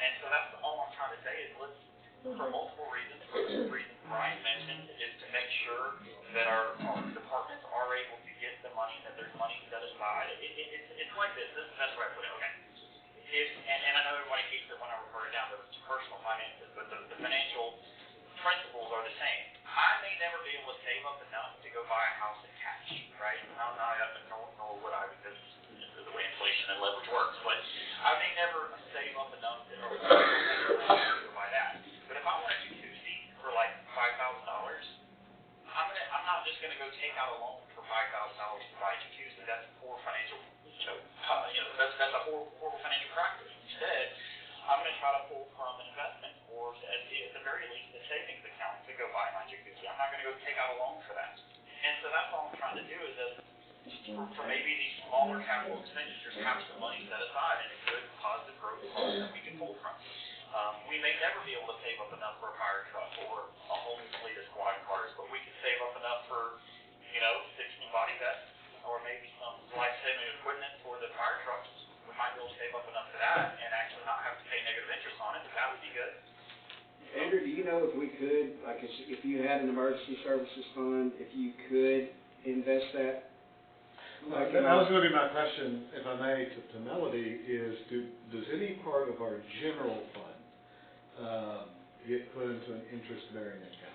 And so that's all I'm trying to say is let's, for multiple reasons, for the reasons Brian mentioned, is to make sure that our departments are able to get the money, that there's money set aside. It's like this. This is the best way I put it. Okay. And I know everybody hates it when I refer it down to personal finances, but the financial principles are the same. I may never be able to save up enough to a house in cash, right? Nor would I, because of the way inflation and leverage works, but I may never save up enough to, or to buy that. But if I want a jacuzzi for like $5,000, I'm not just gonna go take out a loan for $5,000 to buy a jacuzzi. That's poor financial, that's a horrible financial practice. Instead, I'm gonna try to pull from an investment, or at the very least, a savings account to go buy my jacuzzi. I'm not gonna go take out a loan for that. And so that's all I'm trying to do is that for maybe these smaller capital expenditures, have some money set aside in a good positive growth fund that we can pull from. We may never be able to save up enough for a fire truck or a whole new fleet of squad cars, but we can save up enough for, 60 body vests or maybe some life-saving equipment for the fire trucks. We might be able to save up enough for that and actually not have to pay negative interest on it. That would be good. Andrew, do you know if we could, like, if you had an emergency services fund, if you could invest that? That was going to be my question, if I may, to Melody, is does any part of our general fund get put into an interest-bearing account?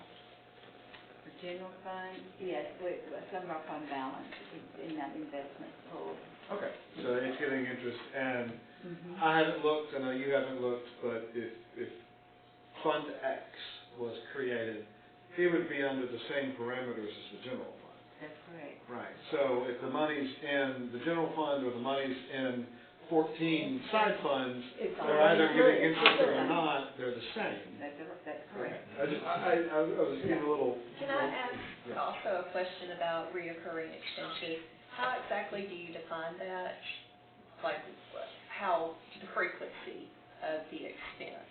The general fund, yes, some of our fund balance is in that investment pool. Okay, so it's getting interest, and I haven't looked, I know you haven't looked, but if Fund X was created, it would be under the same parameters as the general fund. That's correct. Right, so if the money's in the general fund or the money's in 14 side funds, they're either getting interest or not, they're the same. That's correct. I was getting a little... Can I ask also a question about reoccurring expenses? How exactly do you define that? Like, how, the frequency of the expense?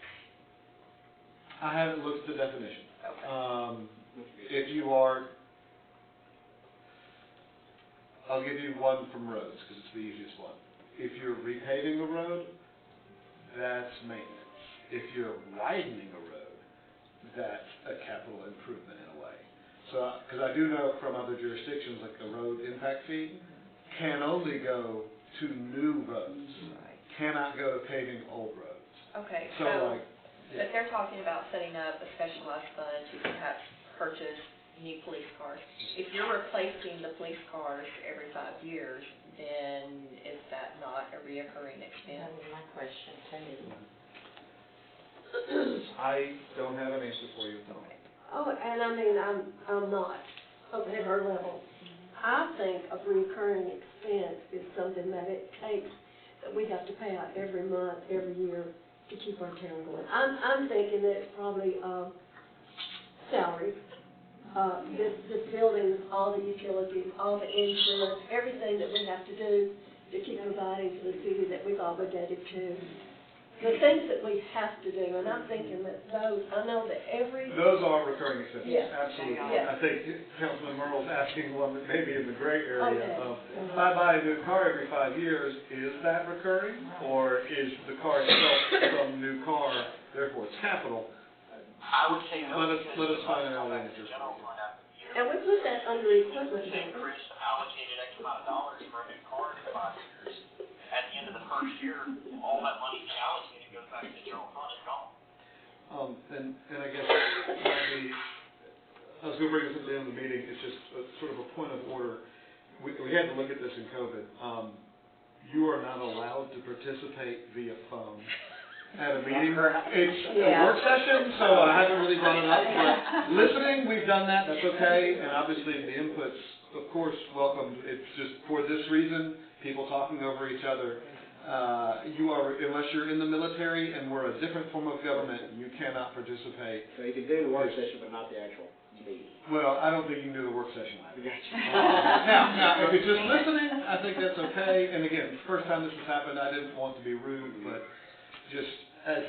I haven't looked at the definition. Okay. If you are, I'll give you one from roads because it's the easiest one. If you're repaving a road, that's maintenance. If you're widening a road, that's a capital improvement in a way. So, because I do know from other jurisdictions, like the road impact fee can only go to new roads, cannot go to paving old roads. Okay, So like, but they're talking about setting up a specialized fund to perhaps purchase new police cars. If you're replacing the police cars every 5 years, then is that not a reoccurring expense? That was my question too. I don't have an answer for you at the moment. Oh, and I mean, I'm not up at her level. I think a recurring expense is something that it takes, that we have to pay out every month, every year to keep our town going. I'm thinking that it's probably salaries, this building, all the utilities, all the insurance, everything that we have to do to keep providing to the city that we've obligated to. The things that we have to do, and I'm thinking that those, I know that Those are recurring expenses, Yes. absolutely. Yes. I think Councilman Merle's asking one that may be in the gray area Okay. of, if I buy a new car every 5 years, is that recurring? Or is the car itself some new car, therefore it's capital? I would say no. Let us find out Back the to answer. general fund after the year. and we put that under equipment, Say don't we? Chris allocated X amount of dollars for a new car in 5 years. At the end of the first year, all that money he allocated goes back to the general fund, it's gone. And I guess I was going to bring this at the end of the meeting, it's just sort of a point of order. We had to look at this in COVID. You are not allowed to participate via phone at a meeting. It's a work session, so I haven't really brought it up, but listening, we've done that, that's okay, and obviously the input's, of course, welcomed. It's just for this reason, people talking over each other. You are, unless you're in the military and we're a different form of government, you cannot participate. So you can do the work session, but not the actual meeting. Well, I don't think you can do the work session either. Gotcha. Now, if it's just listening, I think that's okay. And again, first time this has happened, I didn't want to be rude, but just as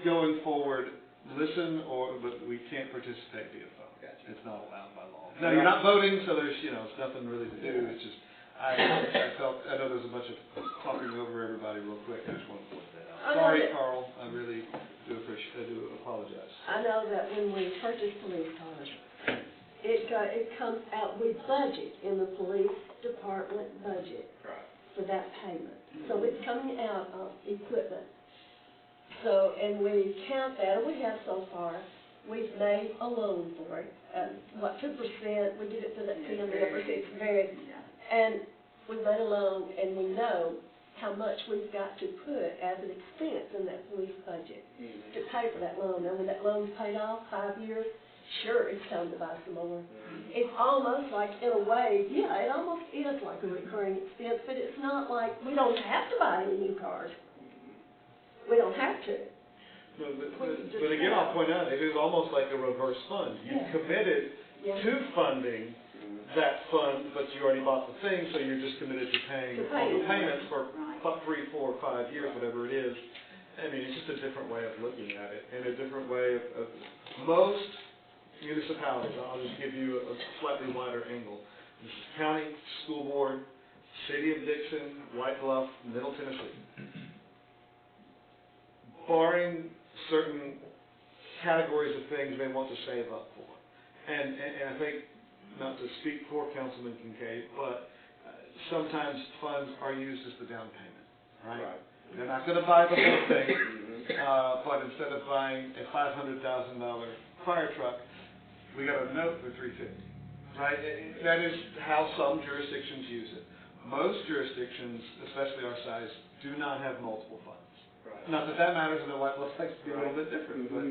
going forward, listen, but we can't participate via phone. Gotcha. It's not allowed by law. Now, you're not voting, so there's, it's nothing really to do. It's just, I felt, I know there's a bunch of talking over everybody real quick. I just want to point that out. Sorry, Carl. I really do apologize. I know that when we purchase police cars, it comes out, we budget in the police department budget for that payment. So it's coming out of equipment. So, and we count that, and we have so far, we've made a loan for it, what, 2%, we get it to that Yeah, 10, very- whatever, it's very, Yeah. and we let alone, and we know how much we've got to put as an expense in that police budget to pay for that loan. Now, when that loan's paid off, 5 years, sure, it's time to buy some more. It's almost like, in a way, yeah, it almost is like a recurring expense, but it's not like, we don't have to buy any new cars. We don't have to. But again, I'll point out, it is almost like a reverse fund. You've Yeah. committed Yeah. to funding that fund, but you already bought the thing, so you're just committed to paying To all the pay. payments for Right. 3, 4, 5 years, whatever it is. I mean, it's just a different way of looking at it, and a different way of most municipalities, I'll just give you a slightly wider angle. This is county, school board, city of Dixon, White Bluff, Middle Tennessee. Barring certain categories of things they want to save up for. And I think, not to speak for Councilman Kincaid, but sometimes funds are used as the down payment, right? They're not going to buy the whole thing, but instead of buying a $500,000 fire truck, we got a note for $350,000, right? That is how some jurisdictions use it. Most jurisdictions, especially our size, do not have multiple funds. Not that that matters, and the White Bluff likes to be a little bit different, but,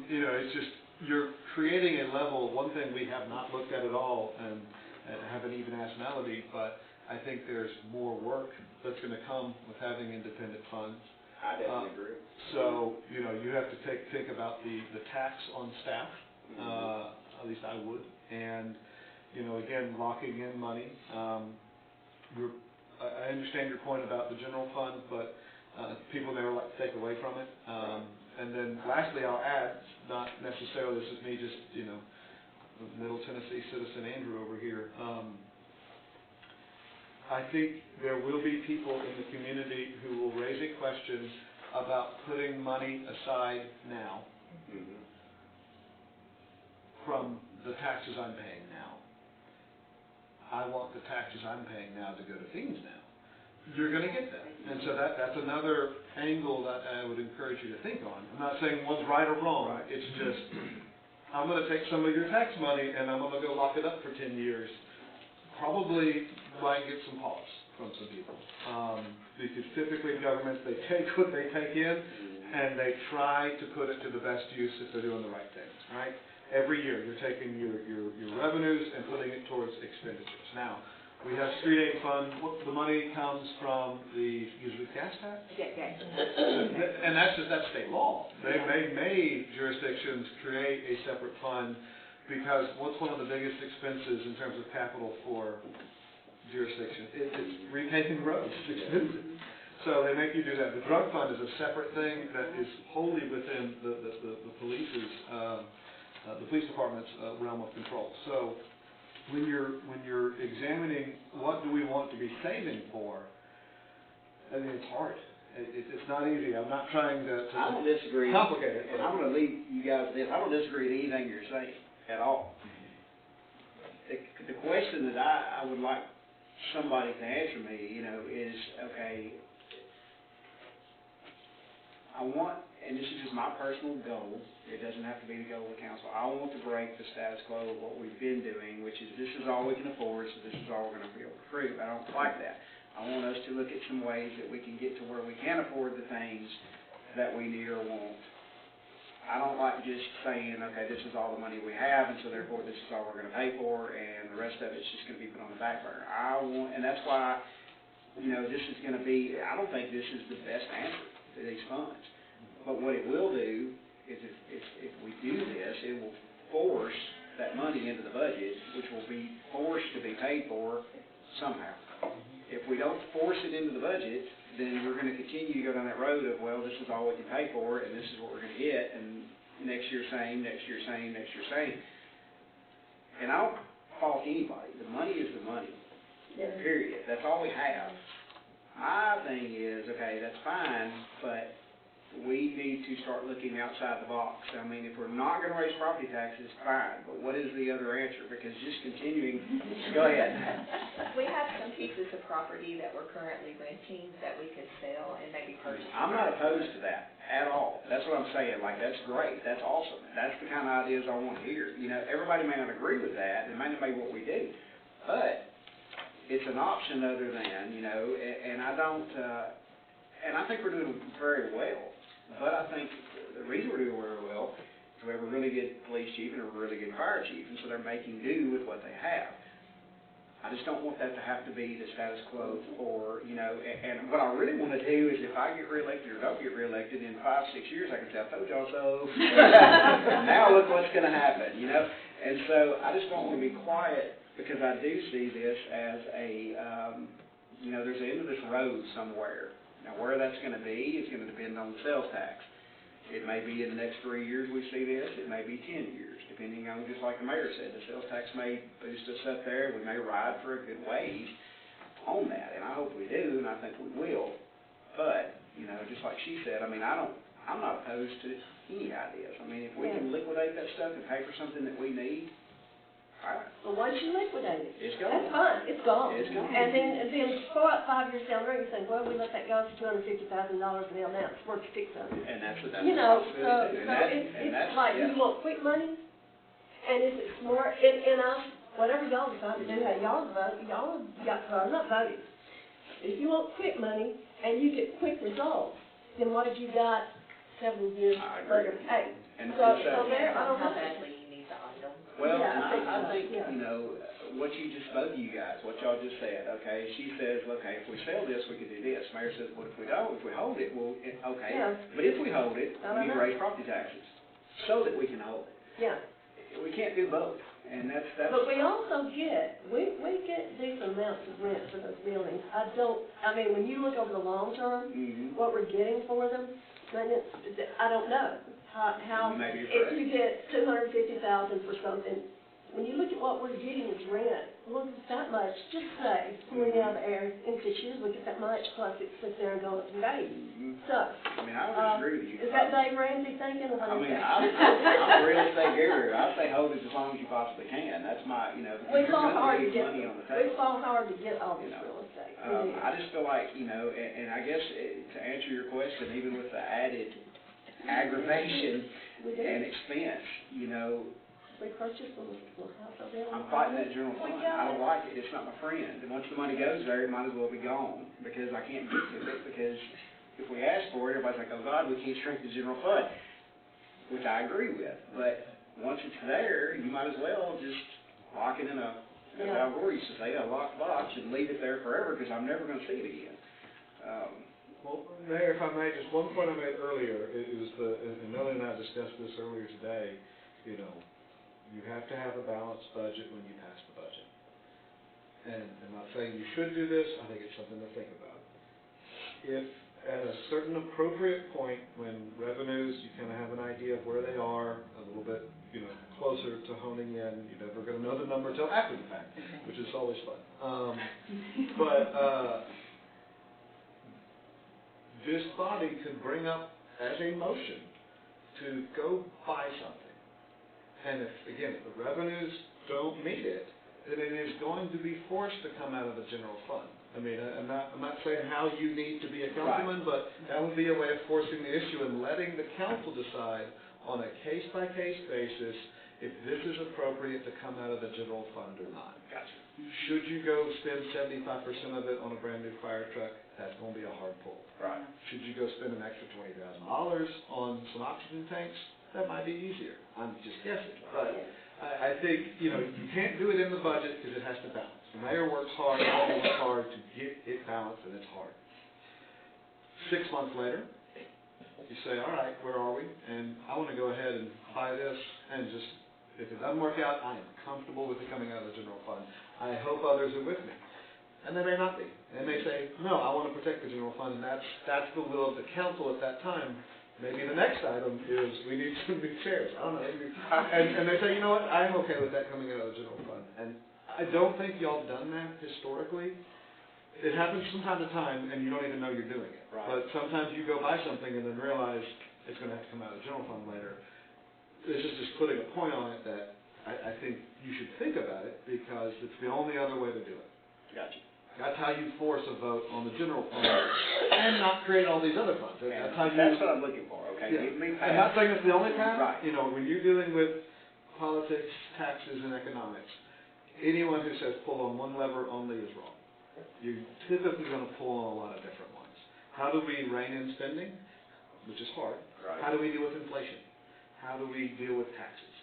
you know, it's just, you're creating a level. One thing we have not looked at all, and haven't even asked Melody, but I think there's more work that's gonna come with having independent funds. I definitely agree. So, you know, you have to think about the tax on staff, at least I would, and, you know, again, locking in money. I understand your point about the general fund, but people never like to take away from it. And then lastly, I'll add, not necessarily, this is me just, you know, Middle Tennessee citizen Andrew over here. I think there will be people in the community who will raise a question about putting money aside now from the taxes I'm paying now. I want the taxes I'm paying now to go to things now. You're going to get that. And so that's another angle that I would encourage you to think on. I'm not saying one's right or wrong. Right. It's just, I'm going to take some of your tax money and I'm going to go lock it up for 10 years. Probably might get some pause from some people. Because typically governments, they take what they take in and they try to put it to the best use if they're doing the right thing, right? Every year you're taking your revenues and putting it towards expenditures. Now, we have street aid fund. The money comes from the, usually gas tax? Yeah. And that's state law. They made jurisdictions create a separate fund because what's one of the biggest expenses in terms of capital for jurisdiction? It's repaving roads. It's expensive. So they make you do that. The drug fund is a separate thing that is wholly within the police department's realm of control. So when you're examining what do we want to be saving for, I mean, it's hard. It's not easy. I'm not trying to I don't disagree. Complicate it. And I'm going to leave you guys with this. I don't disagree with anything you're saying at all. The question that I would like somebody to answer me, you know, is, okay, I want, and this is just my personal goal, it doesn't have to be the goal of the council, I want to break the status quo of what we've been doing, which is this is all we can afford, so this is all we're going to be able to approve. I don't like that. I want us to look at some ways that we can get to where we can afford the things that we need or want. I don't like just saying, okay, this is all the money we have, and so therefore this is all we're going to pay for, and the rest of it's just going to be put on the back burner. And that's why, you know, this is going to be, I don't think this is the best answer to these funds. But what it will do is if we do this, it will force that money into the budget, which will be forced to be paid for somehow. If we don't force it into the budget, then we're going to continue to go down that road of, well, this is all we can pay for, and this is what we're going to get, and next year same, next year same, next year same. And I don't fault anybody. The money is the money, period. That's all we have. My thing is, okay, that's fine, but we need to start looking outside the box. I mean, if we're not gonna raise property taxes, fine, but what is the other answer? Because just continuing, go ahead. We have some pieces of property that we're currently renting that we could sell and maybe purchase. I'm not opposed to that at all. That's what I'm saying, like, that's great, that's awesome. That's the kind of ideas I want to hear. You know, everybody may not agree with that, it may not be what we do, but it's an option other than, you know, and I don't, and I think we're doing very well. But I think the reason we're doing very well is we have a really good police chief and a really good fire chief, and so they're making do with what they have. I just don't want that to have to be the status quo for, you know, and what I really want to do is if I get reelected or don't get reelected, in 5-6 years I can say, I told y'all so. Now look what's going to happen, you know. And so I just don't want to be quiet because I do see this as a, you know, there's an end of this road somewhere. Now, where that's going to be is going to depend on the sales tax. It may be in the next 3 years we see this. It may be 10 years, depending on, just like the mayor said, the sales tax may boost us up there. We may ride for a good ways on that, and I hope we do, and I think we will. But, you know, just like she said, I mean, I'm not opposed to any ideas. I mean, if we can liquidate that stuff and pay for something that we need, all right. Well, once you liquidate it, It's gone. that's fine, it's gone. It's gone. And then go up 5 years down the road and say, well, we let that go for $250,000 and now it's worth $600,000. And that's what You know, possibility so too. And it's like you want quick money, and if it's more, and whatever y'all decide to do, how y'all vote, y'all got to vote, I'm not voting. If you want quick money and you get quick results, then what have you got 7 years I agree. later? Hey, And so so- there, I don't How know. badly you need the item. Well, Yeah, and I think, yeah. you know, what you just, both of you guys, what y'all just said, okay, she says, okay, if we sell this, we can do this. Mayor says, what if we don't? If we hold it, well, okay. Yeah. But if we hold it, I we need to don't know. raise property taxes so that we can hold it. Yeah. We can't do both, and that's. But we also get, we get decent amounts of rent for those buildings. I mean, when you look over the long term, Mhm. what we're getting for them, maintenance, I don't know how, You may be if correct. you get $250,000 for something, when you look at what we're getting as rent, well, it's that much, just say, pulling out of the air, in 6 years, we get that much, plus it sits there and goes up in value. Mhm. So, I mean, I would agree with you. is that Dave Ramsey thinking, or what I is mean, that? I'm a real estate guru. I say hold it as long as you possibly can. That's my, you know, because We you're fought going hard to to leave get, money on the we table. fought hard to get all this You know, real estate. We did. I just feel like, you know, and I guess to answer your question, even with the added aggravation We did. and expense, you know, We purchased a little house over there. I'm fighting that general We fund. got I don't it. like it. It's not my friend. And once the money goes there, it might as well be gone because I can't get to it because if we ask for it, everybody's like, oh God, we can't shrink the general fund, which I agree with. But once it's there, you might as well just lock it in a, as Yeah. Al Gore used to say, a locked box and leave it there forever because I'm never going to see it again. Well, Mayor, if I may, just one point I made earlier, is and Melanie and I discussed this earlier today, you know, you have to have a balanced budget when you pass the budget. And I'm not saying you should do this, I think it's something to think about. If at a certain appropriate point when revenues, you kind of have an idea of where they are, a little bit, you know, closer to honing in, you're never going to know the number until after the fact, which is always fun. This body could bring up as a motion to go buy something. And if, again, if the revenues don't meet it, then it is going to be forced to come out of the general fund. I mean, I'm not saying how you need to be a councilman, but that would be a way of forcing the issue and letting the council decide on a case-by-case basis if this is appropriate to come out of the general fund or not. Gotcha. Should you go spend 75% of it on a brand new fire truck? That's going to be a hard pull. Right. Should you go spend an extra $20,000 on some oxygen tanks? That might be easier. I'm just guessing. But I think, you know, you can't do it in the budget because it has to balance. The mayor works hard, I work hard to get it balanced, and it's hard. 6 months later, you say, all right, where are we? And I want to go ahead and buy this and just, if it doesn't work out, I am comfortable with it coming out of the general fund. I hope others are with me. And they may not be. They may say, no, I want to protect the general fund, and that's the will of the council at that time. Maybe the next item is we need some new chairs. I don't know. And they say, you know what, I'm okay with that coming out of the general fund. And I don't think y'all have done that historically. it happens from time to time, and you don't even know you're doing it. Right. But sometimes you go buy something and then realize it's gonna have to come out of general fund later. This is just putting a point on it that I think you should think about it, because it's the only other way to do it. Gotcha. That's how you force a vote on the general fund, and not create all these other funds. That's how you. That's what I'm looking for, okay? Yeah. Give me I'm not pass. saying it's the only path. Right. You know, when you're dealing with politics, taxes, and economics, anyone who says pull on one lever only is wrong. You're typically going to pull on a lot of different ones. How do we rein in spending, which is hard? Right. How do we deal with inflation? How do we deal with taxes?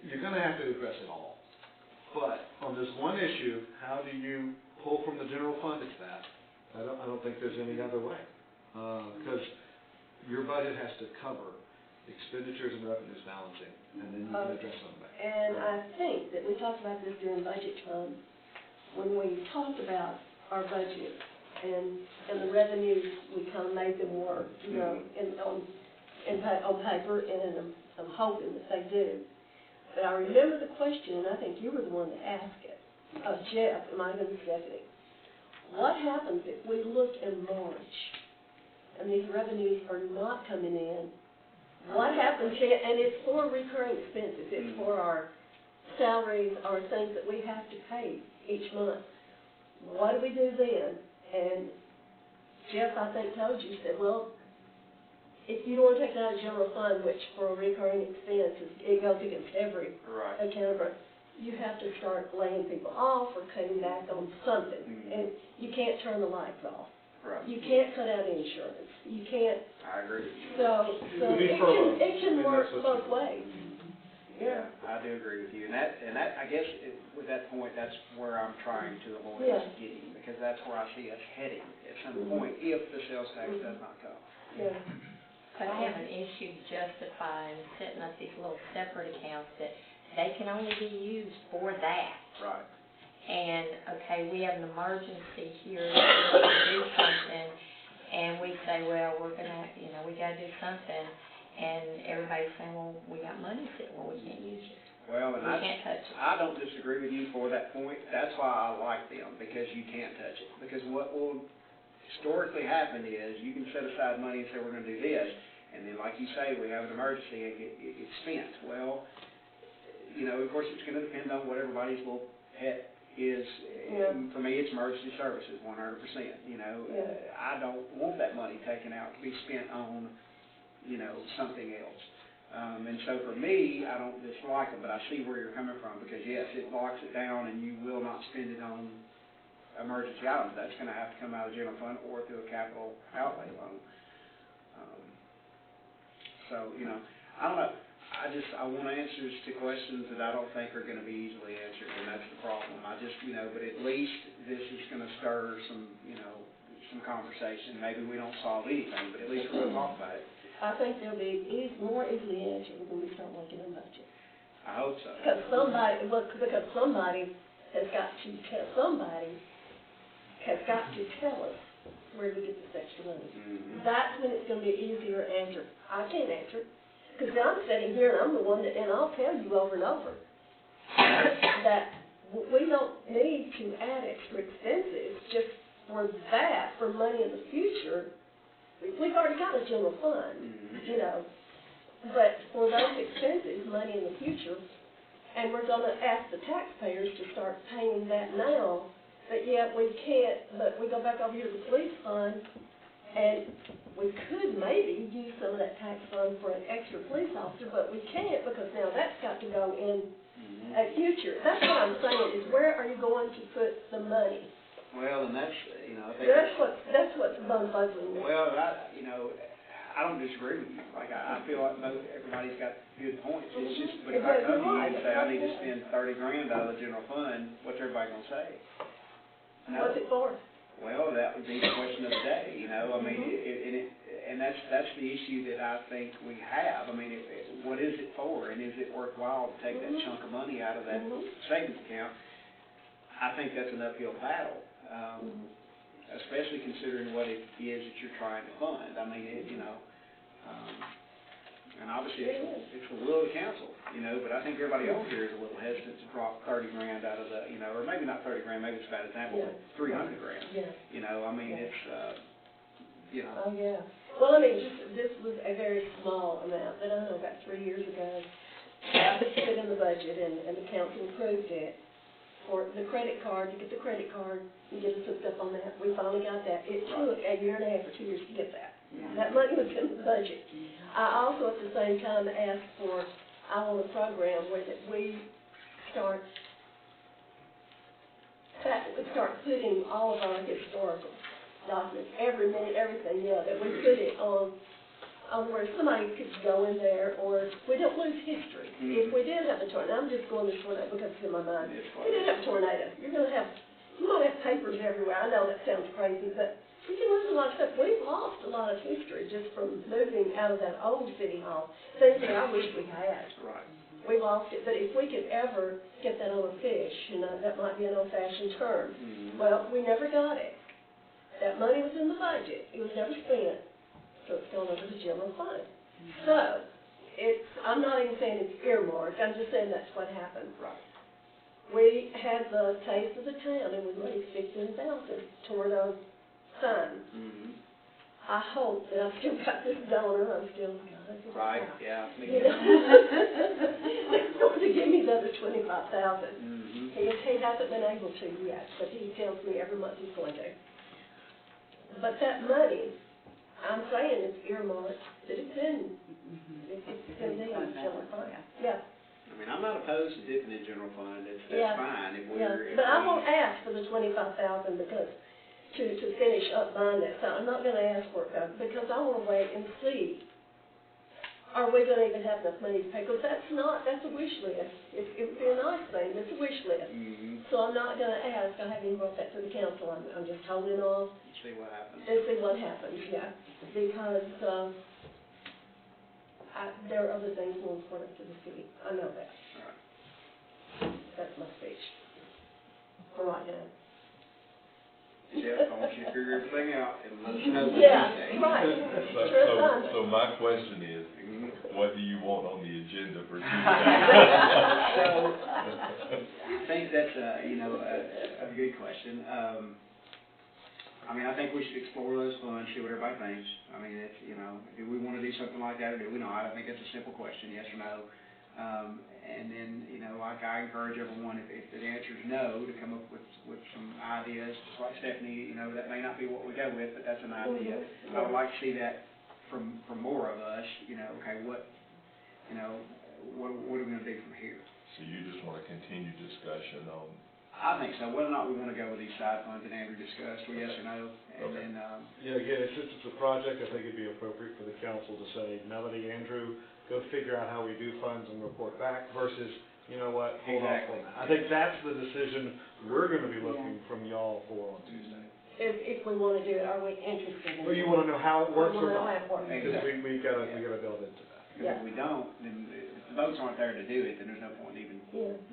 You're going to have to address it all. But on this one issue, how do you pull from the general fund? It's that. I don't think there's any other way. Because your budget has to cover expenditures and revenues balancing, and then you can address some of that. And I think that we talked about this during budget time, when we talked about our budget and the revenues, we kind of made them work, you know, on paper, and I'm hoping that they do. But I remember the question, and I think you were the one that asked it, of Jeff, am I going to Stephanie? What happens if we look in March and these revenues are not coming in? What happens, and it's for recurring expenses, it's for our salaries or things that we have to pay each month. What do we do then? And Jeff, I think, told you, said, well, if you don't want to take it out of general fund, which for a recurring expense, it goes against every Right. account, you have to start laying people off or cutting back on something. And you can't turn the lights off. Right. You can't cut out insurance. You can't. I agree with you. So We need furloughs. it can I mean, work that's what's- both ways. Yeah, I do agree with you. And that, I guess, with that point, that's where I'm trying to avoid Yeah. us getting, because that's where I see us heading at some point if the sales tax does not come. Yeah. But I have an issue justifying setting up these little separate accounts that they can only be used for that. Right. And, okay, we have an emergency here, we need to do something, and we say, well, we're gonna, you know, we gotta do something, and everybody's saying, well, we got money sitting, well, we can't use it. Well, and We can't touch it. I don't disagree with you for that point. That's why I like them, because you can't touch it. Because what will historically happen is you can set aside money and say, we're gonna do this, and then like you say, we have an emergency and it gets spent. Well, you know, of course, it's gonna depend on what everybody's little pet is. Yeah. For me, it's emergency services, 100%, you know. Yeah. I don't want that money taken out to be spent on, you know, something else. And so for me, I don't dislike them, but I see where you're coming from, because yes, it locks it down and you will not spend it on emergency items. That's gonna have to come out of general fund or through a capital outlay loan. So, you know, I don't know. I want answers to questions that I don't think are gonna be easily answered, and that's the problem. I just, you know, but at least this is gonna stir some, you know, some conversation. Maybe we don't solve anything, but at least we're gonna talk about it. I think they'll be more easily answered when we start working on budget. I hope so. Because somebody has got to tell us where we get this extra money. Mhm. That's when it's gonna be easier to answer. I can't answer it, because I'm sitting here and I'm the one that, and I'll tell you over and over, that we don't need to add extra expenses just for that, for money in the future. We've already got a general fund, you know, but for those expenses, money in the future, and we're gonna ask the taxpayers to start paying that now, but yet we can't, but we go back over here to the police fund, and we could maybe use some of that tax fund for an extra police officer, but we can't, because now that's got to go in a future. That's what I'm saying, is where are you going to put the money? Well, and that's, you know, I think. That's what's bum-fuzzling me. Well, you know, I don't disagree with you. Like, I feel like everybody's got good points. It's just, but if I come to you and say, I need to spend $30,000 out of the general fund, what's everybody gonna say? No. What's it for? Well, that would be the question of the day, you know. I mean, and that's the issue that I think we have. I mean, what is it for, and is it worthwhile to take that chunk of money out of that savings account? I think that's an uphill battle. Especially considering what it is that you're trying to fund. I mean, you know, and obviously it's the will of the council, you know, but I think everybody on here is a little hesitant to drop 30 grand out of the, you know, or maybe not 30 grand, maybe it's a bad example, but 300 grand. Yeah. You know, I mean, it's, you know. Oh, yeah. Well, I mean, this was a very small amount that I know about 3 years ago. I put it in the budget and the council approved it for the credit card, to get the credit card and get us hooked up on that. We finally got that. It took a year and a half or 2 years to get that. That money was in the budget. I also at the same time asked for, I want a program where that we start putting all of our historical documents, every minute, everything, that we put it on where somebody could go in there, or we don't lose history. If we did have a tornado, I'm just going to tornado because it's in my mind. If we did have a tornado, you might have papers everywhere. I know that sounds crazy, but you can lose a lot of stuff. We've lost a lot of history just from moving out of that old city hall, things that I wish we had. Right. We lost it, but if we could ever get that on a fish, that might be an old-fashioned term. Well, we never got it. That money was in the budget. It was never spent, so it's gone over to general fund. So, I'm not even saying it's earmarked, I'm just saying that's what happened. Right. We had the taste of the town, and we raised $15,000 toward a sign. I hope that I've still got this donor, I'm still got it. Right, yeah. He's going to give me the other $25,000. He hasn't been able to yet, but he tells me every month he's going to. But that money, I'm saying it's earmarked, that it's in general fund. Yeah. I mean, I'm not opposed to dipping in general fund, that's Yeah. fine if we're. Yeah, but I won't ask for the $25,000 because, to finish up buying that, so I'm not gonna ask for it, because I wanna wait and see, are we gonna even have enough money to pay, because that's a wish list. It would be a nice thing, it's a wish list. So I'm not gonna ask, I haven't even brought that to the council, I'm just holding off See what happens. and see what happens, yeah, because, there are other things more important to the city, I know that. Right. That's my speech, for right now. Jeff, I want you to figure everything out and let us know. Yeah, right. So my question is, what do you want on the agenda for Tuesday? So, I think that's a good question. I mean, I think we should explore those funds, see what everybody thinks. I mean, it's, do we want to do something like that or do we not? I think it's a simple question, yes or no. And then, like I encourage everyone, if the answer is no, to come up with some ideas, just like Stephanie, that may not be what we go with, but that's an idea. I would like to see that from more of us, okay, what are we going to do from here? So you just want to continue discussion on? I think so, whether or not we want to go with these side funds that Andrew discussed, or yes or no, and then, Yeah, again, since it's a project, I think it'd be appropriate for the council to say, Melody, Andrew, go figure out how we do funds and report back, versus, you know what, hold off on that. I think that's the decision we're gonna be looking from y'all for on Tuesday. If we want to do it, are we interested in it? Well, you wanna know how it works or I wanna know not? how it works. Because we gotta delve into that. because if we don't, then if the votes aren't there to do it, then there's no point in even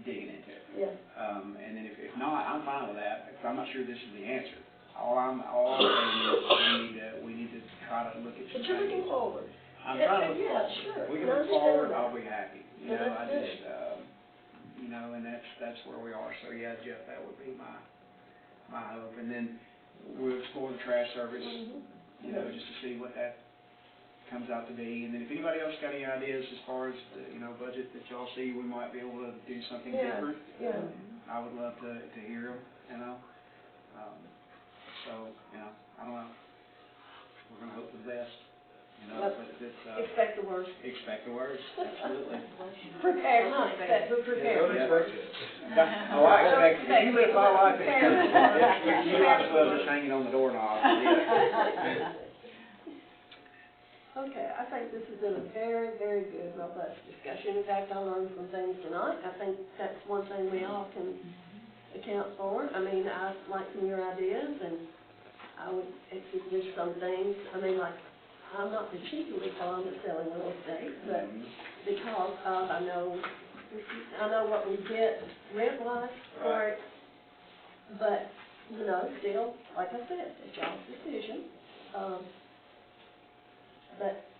digging into it. Yeah. And then if not, I'm fine with that, because I'm not sure this is the answer. All I'm saying is we need to try to look at some But you're looking things. forward. I'm trying to look Yeah, forward. sure. If we can And I look forward, understand I'll that. be happy. Yeah, that's I good. just, and that's where we are. So yeah, Jeff, that would be my hope. And then we'll explore the trash service, just to see what that comes out to be. And then if anybody else got any ideas as far as the, budget that y'all see, we might be able to do something different. Yeah. I would love to hear them, so, I don't know. We're gonna hope for the best, Yep. but it's, Expect the worst. expect the worst, absolutely. Prepare, not expect, but prepare. Oh, I expect, if you live my life, you might as well just hang it on the doorknob. Yeah. Okay, I think this has been a very, very good, robust discussion. In fact, I learned some things tonight. I think that's one thing we all can account for. I mean, I like some of your ideas, and I would execute some things. I mean, like, I'm not particularly fond of selling real estate, but because of, I know what we get rent-wise for it, but, still, like I said, it's y'all's decision. But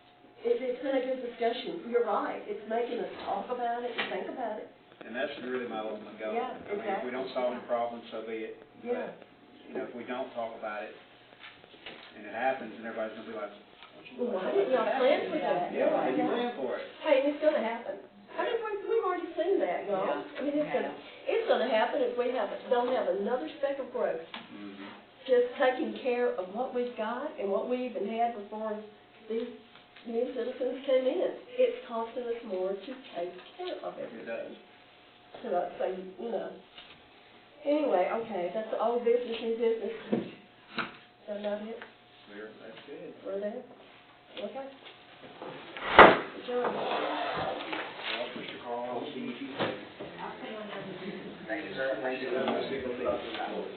it's been a good discussion. You're right. It's making us talk about it and think about it. And that's really my ultimate goal. Yeah, I mean, if we don't solve any problems, so be it. Yeah. But, you know, if we don't talk about it, and it happens, and everybody's gonna be like, Well, why didn't y'all plan for that? yeah, why didn't you plan for it? Hey, it's gonna happen. I mean, we've already seen that, y'all. Yeah, I mean, we have. it's gonna happen if we don't have another speck of growth. Mhm. Just taking care of what we've got and what we even had before these new citizens came in. It's costing us more to take care of everything. So I'd say, you know. Anyway, okay, that's all business, new business. Is that about it? That's good. We're there? Okay. Adjourned. Well, Mr. Carl, I'll see you Tuesday. Thank you, sir. Thank you.